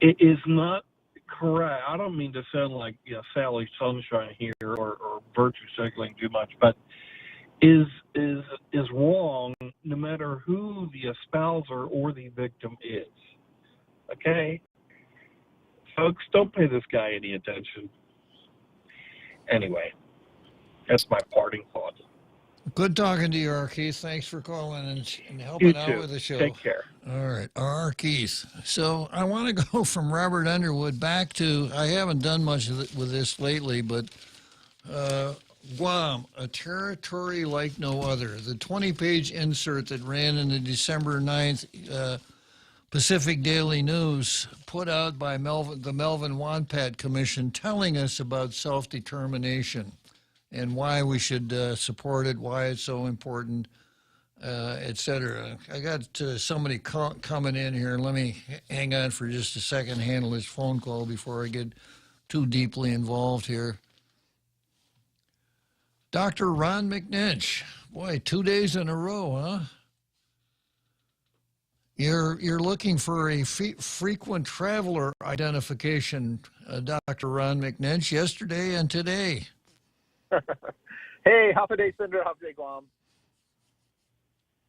it is not correct. I don't mean to sound like Sally Sunshine here or virtue signaling too much, but is wrong no matter who the espouser or the victim is. Okay? Folks, don't pay this guy any attention. Anyway, that's my parting thought. Good talking to you, R. Keith. Thanks for calling and helping out with the show. Take care. All right, R. Keith. So I want to go from Robert Underwood back to, I haven't done much with this lately, but Guam, a territory like no other. The 20-page insert that ran in the December 9th Pacific Daily News put out by the Melvin Wonpat Commission telling us about self-determination and why we should support it, why it's so important, et cetera. I got somebody coming in here. Let me hang on for just a second, handle this phone call before I get too deeply involved here. Dr. Ron McNinch. Boy, 2 days in a row, huh? You're looking for a frequent traveler identification, Dr. Ron McNinch, yesterday and today. Hey, half a day, Cinder, half a day, Guam.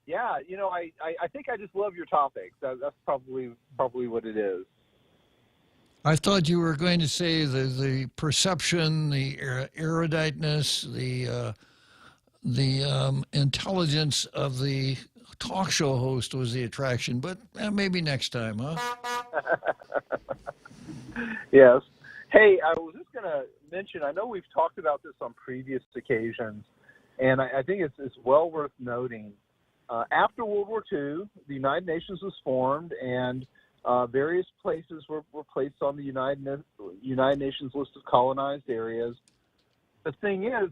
Yeah, you know, I think I just love your topics. That's probably what it is. I thought you were going to say the perception, the eruditeness, the intelligence of the talk show host was the attraction, but maybe next time, huh? Yes. Hey, I was just going to mention, I know we've talked about this on previous occasions, and I think it's well worth noting. After World War II, the United Nations was formed, and various places were placed on the United Nations list of colonized areas. The thing is,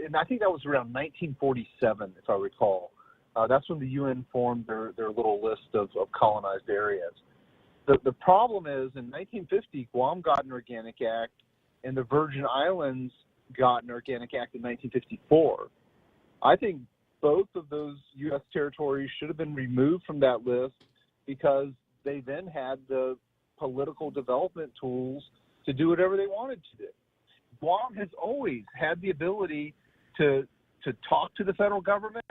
and I think that was around 1947, if I recall. That's when the UN formed their little list of colonized areas. The problem is, in 1950, Guam got an Organic Act, and the Virgin Islands got an Organic Act in 1954. I think both of those U.S. territories should have been removed from that list because they then had the political development tools to do whatever they wanted to do. Guam has always had the ability to talk to the federal government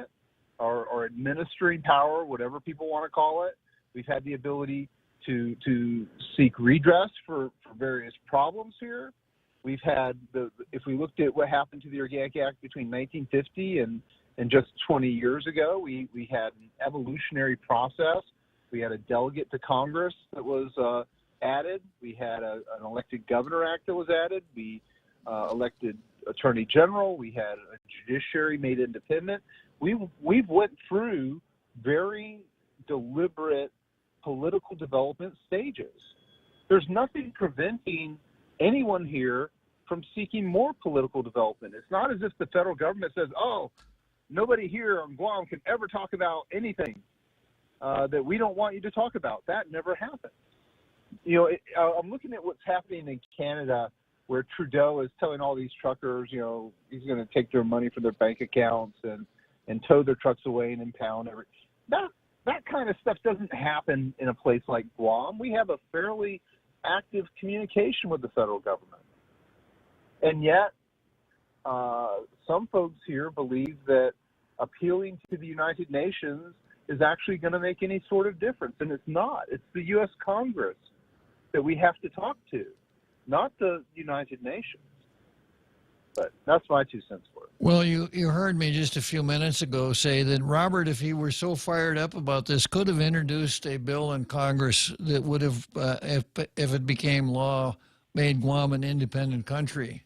or administering power, whatever people want to call it. We've had the ability to seek redress for various problems here. We've had if we looked at what happened to the Organic Act between 1950 and just 20 years ago, we had an evolutionary process. We had a delegate to Congress that was added. We had an elected governor act that was added. We elected attorney general. We had a judiciary made independent. We've went through very deliberate political development stages. There's nothing preventing anyone here from seeking more political development. It's not as if the federal government says, oh, nobody here on Guam can ever talk about anything that we don't want you to talk about. That never happened. You know, I'm looking at what's happening in Canada, where Trudeau is telling all these truckers, you know, he's going to take their money from their bank accounts and tow their trucks away and impound everything. That kind of stuff doesn't happen in a place like Guam. We have a fairly active communication with the federal government. And yet, some folks here believe that appealing to the United Nations is actually going to make any sort of difference, and it's not. It's the U.S. Congress that we have to talk to, not the United Nations. But that's my 2 cents for it. Well, you heard me just a few minutes ago say that Robert, if he were so fired up about this, could have introduced a bill in Congress that would have, if it became law, made Guam an independent country.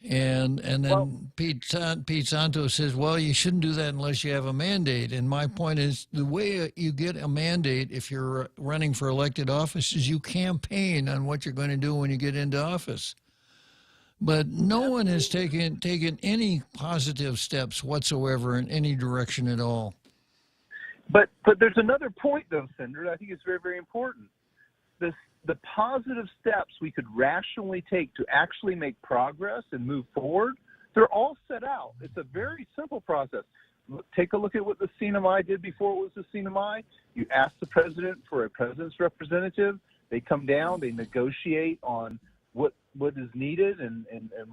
And then Pete Santos says, well, you shouldn't do that unless you have a mandate. And my point is, the way you get a mandate if you're running for elected office is you campaign on what you're going to do when you get into office. But no one has taken any positive steps whatsoever in any direction at all. But there's another point, though, Senator, I think it's very, very important. The positive steps we could rationally take to actually make progress and move forward, they're all set out. It's a very simple process. Take a look at what the CNMI did before it was the CNMI. You ask the president for a president's representative. They come down, they negotiate on what is needed and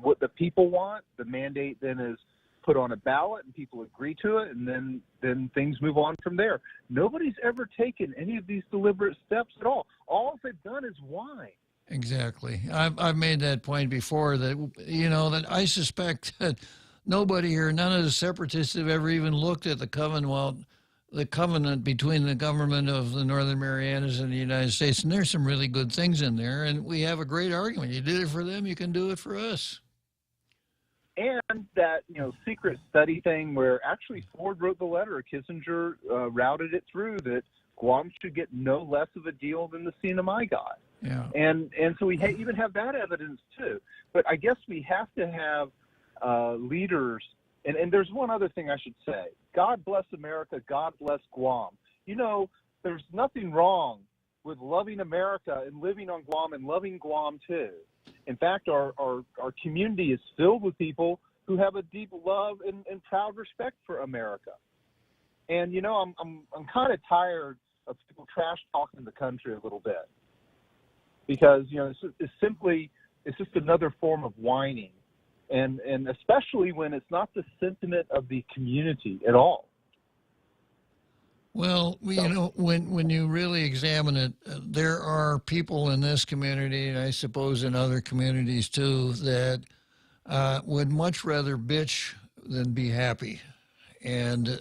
what the people want. The mandate then is put on a ballot and people agree to it, and then things move on from there. Nobody's ever taken any of these deliberate steps at all. All they've done is whine. Exactly. I've made that point before that, you know, that I suspect that nobody here, none of the separatists have ever even looked at the covenant between the government of the Northern Marianas and the United States. And there's some really good things in there. And we have a great argument. You did it for them, you can do it for us. And that, secret study thing where actually Ford wrote the letter, Kissinger routed it through that Guam should get no less of a deal than the Sinai got. Yeah. And so we even have that evidence too. But I guess we have to have leaders. And there's one other thing I should say. God bless America. God bless Guam. There's nothing wrong with loving America and living on Guam and loving Guam too. In fact, our community is filled with people who have a deep love and proud respect for America. And I'm kind of tired of people trash talking the country a little bit, because it's just another form of whining, and especially when it's not the sentiment of the community at all. Well, when you really examine it, there are people in this community, and I suppose in other communities too, that would much rather bitch than be happy. And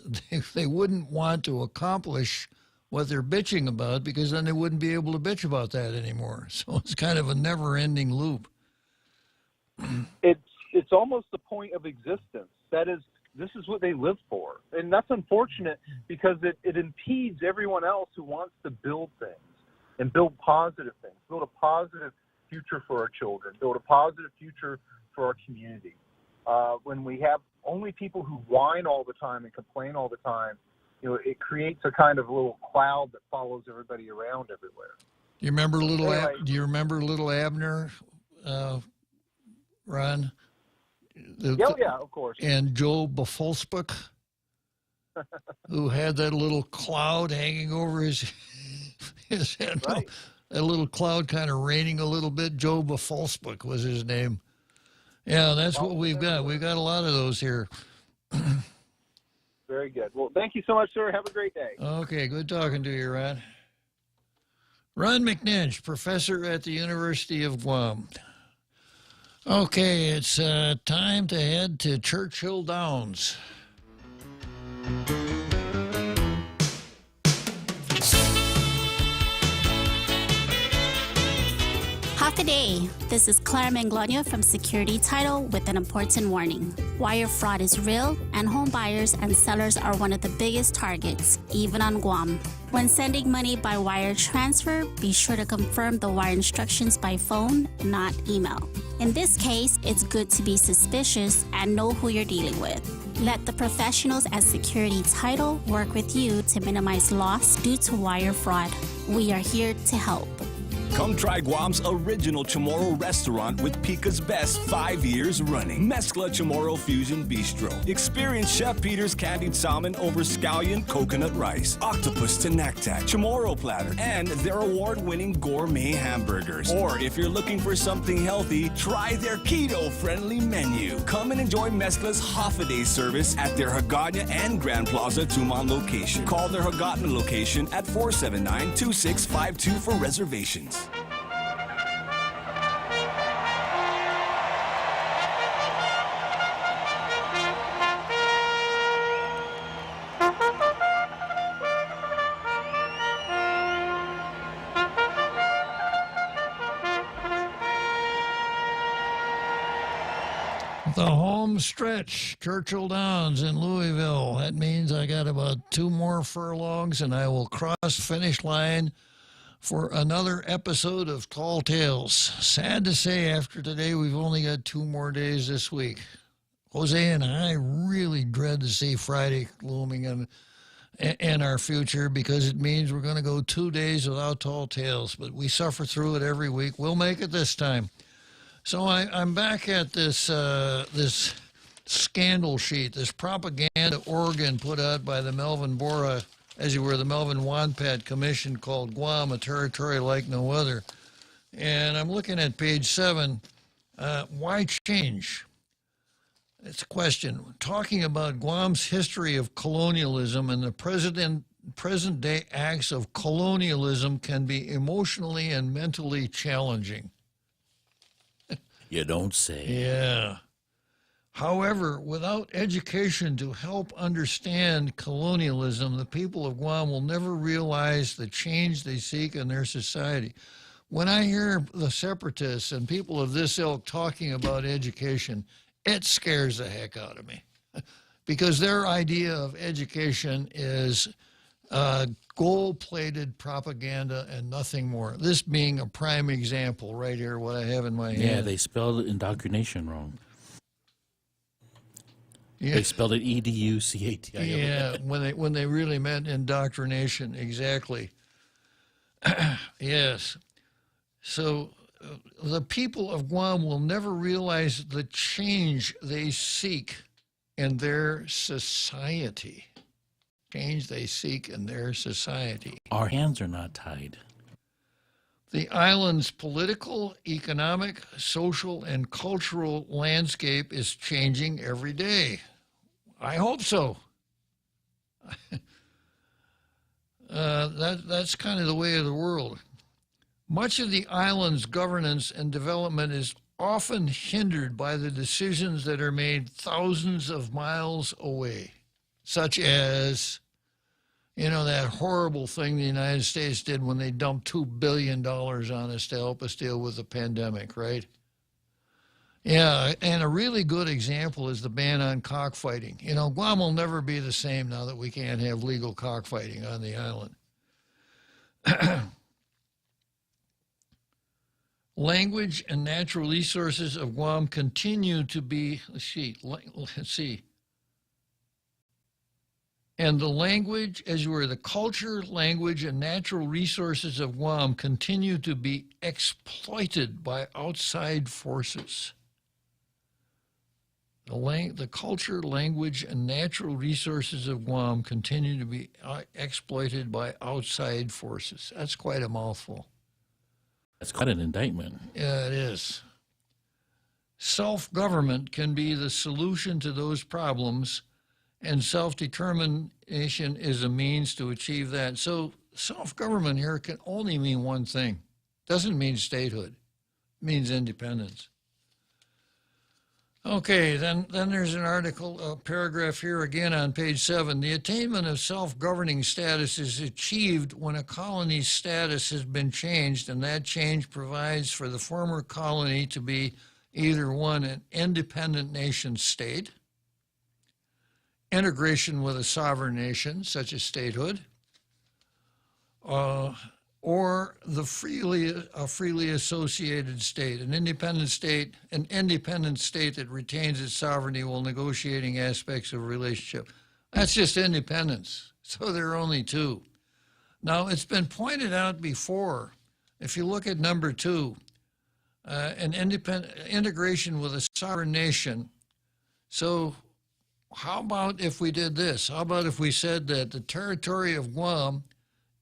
they wouldn't want to accomplish what they're bitching about, because then they wouldn't be able to bitch about that anymore. So it's kind of a never-ending loop. It's almost the point of existence. This is what they live for. And that's unfortunate, because it impedes everyone else who wants to build things and build positive things, build a positive future for our children, build a positive future for our community. When we have only people who whine all the time and complain all the time, it creates a kind of little cloud that follows everybody around everywhere. Do you remember little Abner, Ron? Yeah, of course. And Joe Befolsbach, who had that little cloud hanging over his head. Right. That little cloud kind of raining a little bit. Joe Befolsbach was his name. Yeah, that's what we've got. We've got a lot of those here. Very good. Well, thank you so much, sir. Have a great day. Okay, good talking to you, Ron. Ron McNinch, professor at the University of Guam. Okay, it's time to head to Churchill Downs. Half a day. This is Claire Manglona from Security Title with an important warning. Wire fraud is real, and home buyers and sellers are one of the biggest targets, even on Guam. When sending money by wire transfer, be sure to confirm the wire instructions by phone, not email. In this case, it's good to be suspicious and know who you're dealing with. Let the professionals at Security Title work with you to minimize loss due to wire fraud. We are here to help. Come try Guam's original Chamorro restaurant with Pica's Best 5 years running. Mezcla Chamorro Fusion Bistro. Experience Chef Peter's candied salmon over scallion coconut rice, octopus to naktak, Chamorro platter, and their award-winning gourmet hamburgers. Or if you're looking for something healthy, try their keto-friendly menu. Come and enjoy Mezcla's half-a-day service at their Hagåtña and Grand Plaza Tumon location. Call their Hagåtña location at 479-2652 for reservations. The home stretch, Churchill Downs in Louisville. That means I got about 2 more furlongs and I will cross the finish line for another episode of Tall Tales. Sad to say, after today, we've only got 2 more days this week. Jose and I really dread to see Friday looming in our future, because it means we're going to go 2 days without Tall Tales, but we suffer through it every week. We'll make it this time. So I'm back at this this scandal sheet, this propaganda organ put out by the Melvin Bora, as you were, the Melvin Wanpat Commission, called Guam, a territory like no other. And I'm looking at page 7. Why change? It's a question. Talking about Guam's history of colonialism and the present-day acts of colonialism can be emotionally and mentally challenging. You don't say. Yeah. However, without education to help understand colonialism, the people of Guam will never realize the change they seek in their society. When I hear the separatists and people of this ilk talking about education, it scares the heck out of me because their idea of education is gold-plated propaganda and nothing more. This being a prime example right here, what I have in my hand. Yeah, they spelled indoctrination wrong. Yeah. They spelled it E-D-U-C-A-T-I-O. Yeah, when they really meant indoctrination, exactly. Yes. So the people of Guam will never realize the change they seek in their society. Change they seek in their society. Our hands are not tied. The island's political, economic, social, and cultural landscape is changing every day. I hope so. That's kind of the way of the world. Much of the island's governance and development is often hindered by the decisions that are made thousands of miles away, such as, that horrible thing the United States did when they dumped $2 billion on us to help us deal with the pandemic, right? Yeah, and a really good example is the ban on cockfighting. Guam will never be the same now that we can't have legal cockfighting on the island. Language and natural resources of Guam continue to be, let's see. And the language, the culture, language, and natural resources of Guam continue to be exploited by outside forces. The culture, language, and natural resources of Guam continue to be exploited by outside forces. That's quite a mouthful. That's quite an indictment. Yeah, it is. Self-government can be the solution to those problems, and self-determination is a means to achieve that. So self-government here can only mean one thing. It doesn't mean statehood. It means independence. Okay, then there's an article, a paragraph here again on page 7. The attainment of self-governing status is achieved when a colony's status has been changed, and that change provides for the former colony to be either one, an independent nation state, integration with a sovereign nation, such as statehood, or the freely associated state, an independent state that retains its sovereignty while negotiating aspects of a relationship. That's just independence. So there are only two. Now, it's been pointed out before, if you look at number 2, an integration with a sovereign nation. So how about if we did this? How about if we said that the territory of Guam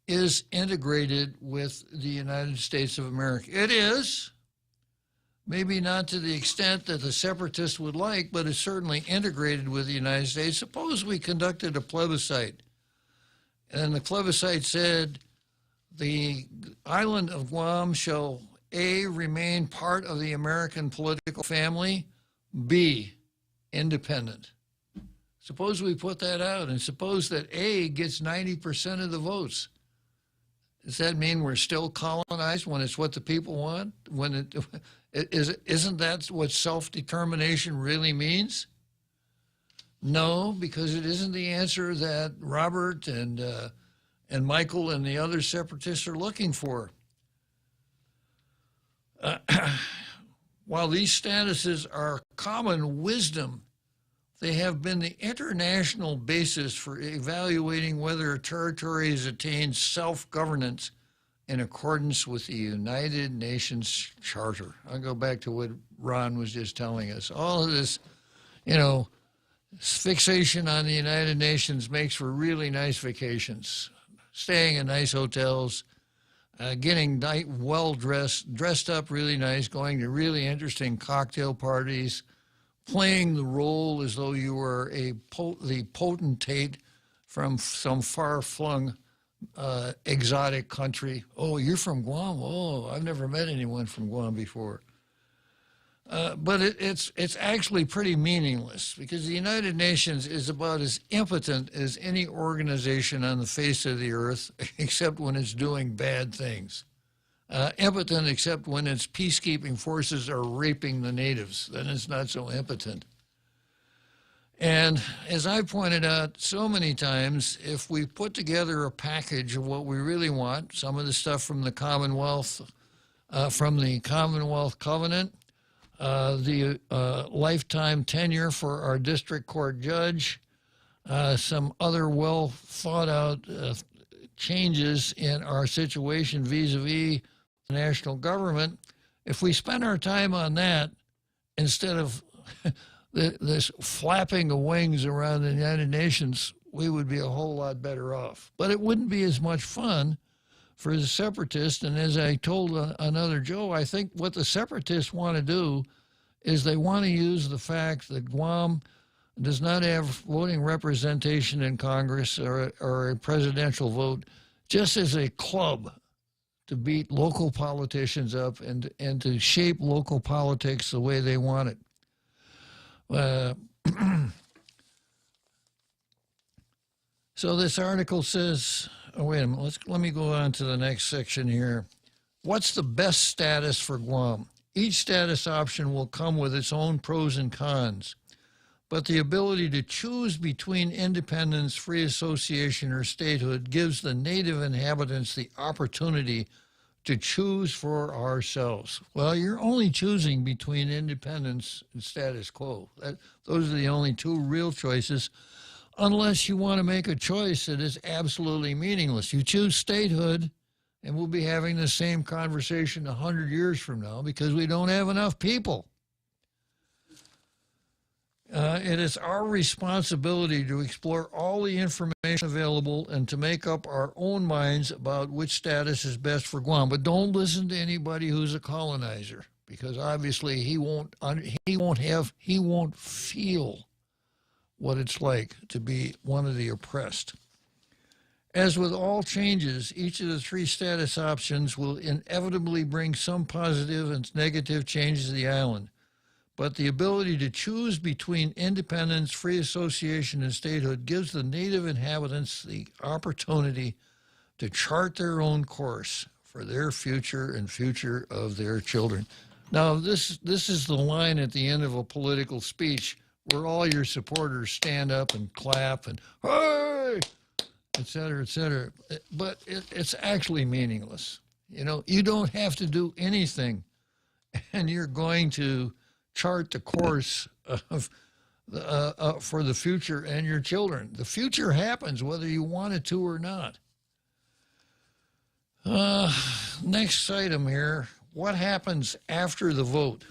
is integrated with the United States of America? It is. Maybe not to the extent that the separatists would like, but it's certainly integrated with the United States. Suppose we conducted a plebiscite, and the plebiscite said the island of Guam shall A, remain part of the American political family, B, independent. Suppose we put that out, and suppose that A gets 90% of the votes. Does that mean we're still colonized when it's what the people want? Isn't that what self-determination really means? No, because it isn't the answer that Robert and Michael and the other separatists are looking for. While these statuses are common wisdom, they have been the international basis for evaluating whether a territory has attained self-governance in accordance with the United Nations Charter. I'll go back to what Ron was just telling us. All of this, fixation on the United Nations makes for really nice vacations, staying in nice hotels, getting dressed up really nice, going to really interesting cocktail parties, playing the role as though you were the potentate from some far-flung exotic country. Oh, you're from Guam? Oh, I've never met anyone from Guam before. But it's actually pretty meaningless because the United Nations is about as impotent as any organization on the face of the earth, except when it's doing bad things. Impotent except when its peacekeeping forces are raping the natives. Then it's not so impotent. And as I pointed out so many times, if we put together a package of what we really want, some of the stuff from the Commonwealth Covenant, the lifetime tenure for our district court judge, some other well thought out changes in our situation vis-a-vis the national government, if we spend our time on that instead of this flapping of wings around the United Nations, we would be a whole lot better off. But it wouldn't be as much fun for the separatists. And as I told another Joe, I think what the separatists want to do is they want to use the fact that Guam does not have voting representation in Congress or a presidential vote just as a club to beat local politicians up and to shape local politics the way they want it. So this article says, oh, wait a minute, let me go on to the next section here. What's the best status for Guam? Each status option will come with its own pros and cons, but the ability to choose between independence, free association, or statehood gives the native inhabitants the opportunity to choose for ourselves. Well, you're only choosing between independence and status quo. Those are the only two real choices, unless you want to make a choice that is absolutely meaningless. You choose statehood, and we'll be having the same conversation 100 years from now because we don't have enough people. It is our responsibility to explore all the information available and to make up our own minds about which status is best for Guam. But don't listen to anybody who's a colonizer, because obviously he won't feel what it's like to be one of the oppressed. As with all changes, each of the three status options will inevitably bring some positive and negative changes to the island. But the ability to choose between independence, free association, and statehood gives the native inhabitants the opportunity to chart their own course for their future and future of their children. Now, this is the line at the end of a political speech where all your supporters stand up and clap and, hey, et cetera, et cetera. But it's actually meaningless. You know, you don't have to do anything, and you're going to chart the course of for the future and your children. The future happens whether you want it to or not. Next item here, what happens after the vote?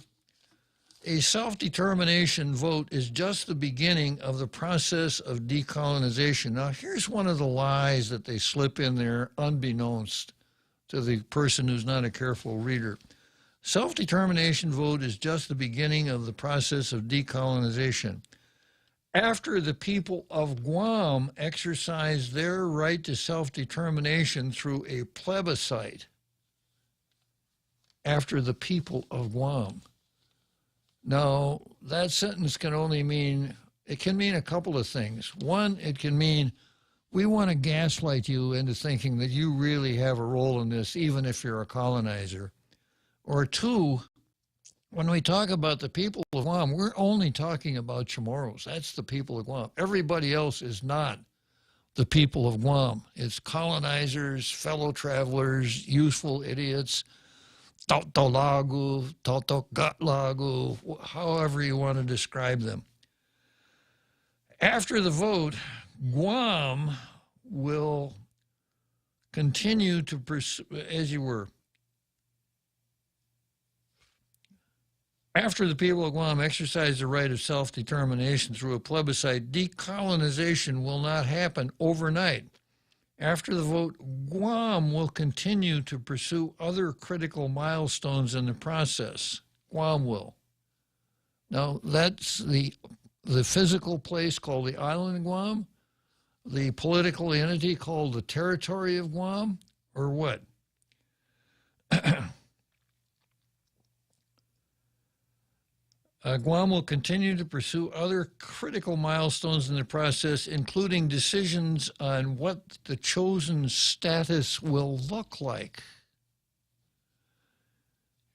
A self-determination vote is just the beginning of the process of decolonization. Now, here's one of the lies that they slip in there unbeknownst to the person who's not a careful reader. Self-determination vote is just the beginning of the process of decolonization. After the people of Guam exercise their right to self-determination through a plebiscite, after the people of Guam. Now, that sentence can only mean, it can mean a couple of things. One, it can mean we want to gaslight you into thinking that you really have a role in this, even if you're a colonizer. Or two, when we talk about the people of Guam, we're only talking about Chamorros. That's the people of Guam. Everybody else is not the people of Guam. It's colonizers, fellow travelers, useful idiots, Tautolagu, Tautogatlagu, however you want to describe them. After the vote, Guam will continue to pursue, as you were. After the people of Guam exercise the right of self-determination through a plebiscite, decolonization will not happen overnight. After the vote, Guam will continue to pursue other critical milestones in the process. Guam will. Now, that's the physical place called the island of Guam, the political entity called the territory of Guam, or what? Guam will continue to pursue other critical milestones in the process, including decisions on what the chosen status will look like.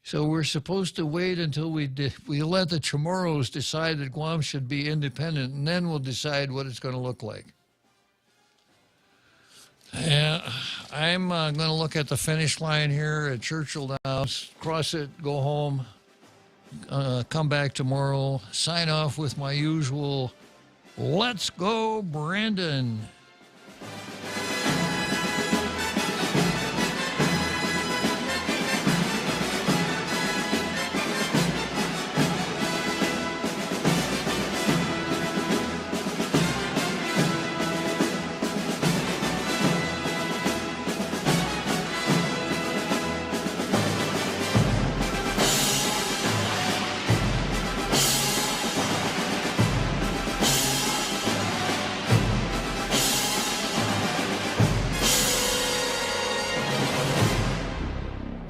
So we're supposed to wait until we let the Chamorros decide that Guam should be independent, and then we'll decide what it's going to look like. And I'm going to look at the finish line here at Churchill now, cross it, go home. Come back tomorrow, sign off with my usual, let's go, Brandon.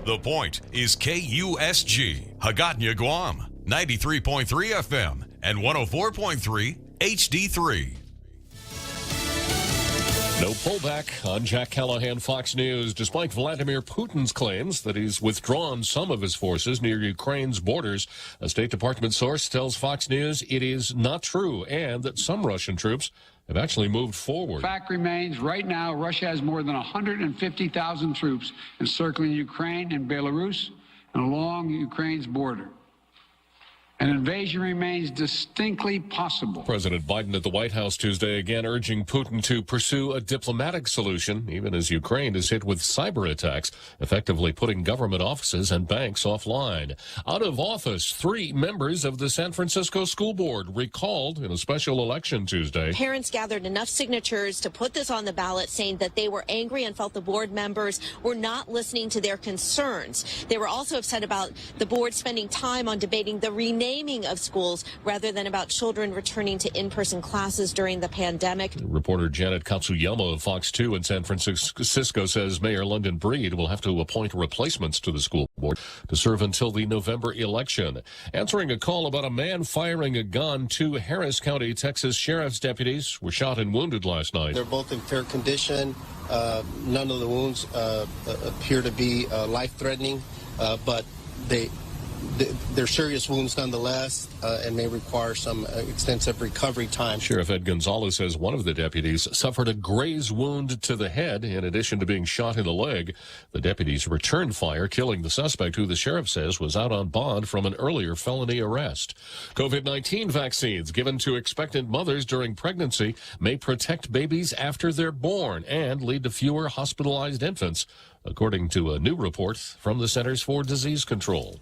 The Point is KUSG, Hagåtña, Guam, 93.3 FM and 104.3 HD3. No pullback on Jack Callahan, Fox News, despite Vladimir Putin's claims that he's withdrawn some of his forces near Ukraine's borders. A State Department source tells Fox News it is not true and that some Russian troops have actually moved forward. Fact remains, right now, Russia has more than 150,000 troops encircling Ukraine and Belarus and along Ukraine's border. An invasion remains distinctly possible. President Biden at the White House Tuesday again urging Putin to pursue a diplomatic solution, even as Ukraine is hit with cyber attacks, effectively putting government offices and banks offline. Out of office, 3 members of the San Francisco School Board recalled in a special election Tuesday. Parents gathered enough signatures to put this on the ballot, saying that they were angry and felt the board members were not listening to their concerns. They were also upset about the board spending time on debating the renaming of schools rather than about children returning to in-person classes during the pandemic. Reporter Janet Katsuyama of Fox 2 in San Francisco says Mayor London Breed will have to appoint replacements to the school board to serve until the November election. Answering a call about a man firing a gun, 2 Harris County, Texas sheriff's deputies were shot and wounded last night. They're both in fair condition. None of the wounds appear to be life-threatening, but they're serious wounds nonetheless and may require some extensive recovery time. Sheriff Ed Gonzalez says one of the deputies suffered a graze wound to the head in addition to being shot in the leg. The deputies returned fire, killing the suspect, who the sheriff says was out on bond from an earlier felony arrest. COVID-19 vaccines given to expectant mothers during pregnancy may protect babies after they're born and lead to fewer hospitalized infants, according to a new report from the Centers for Disease Control.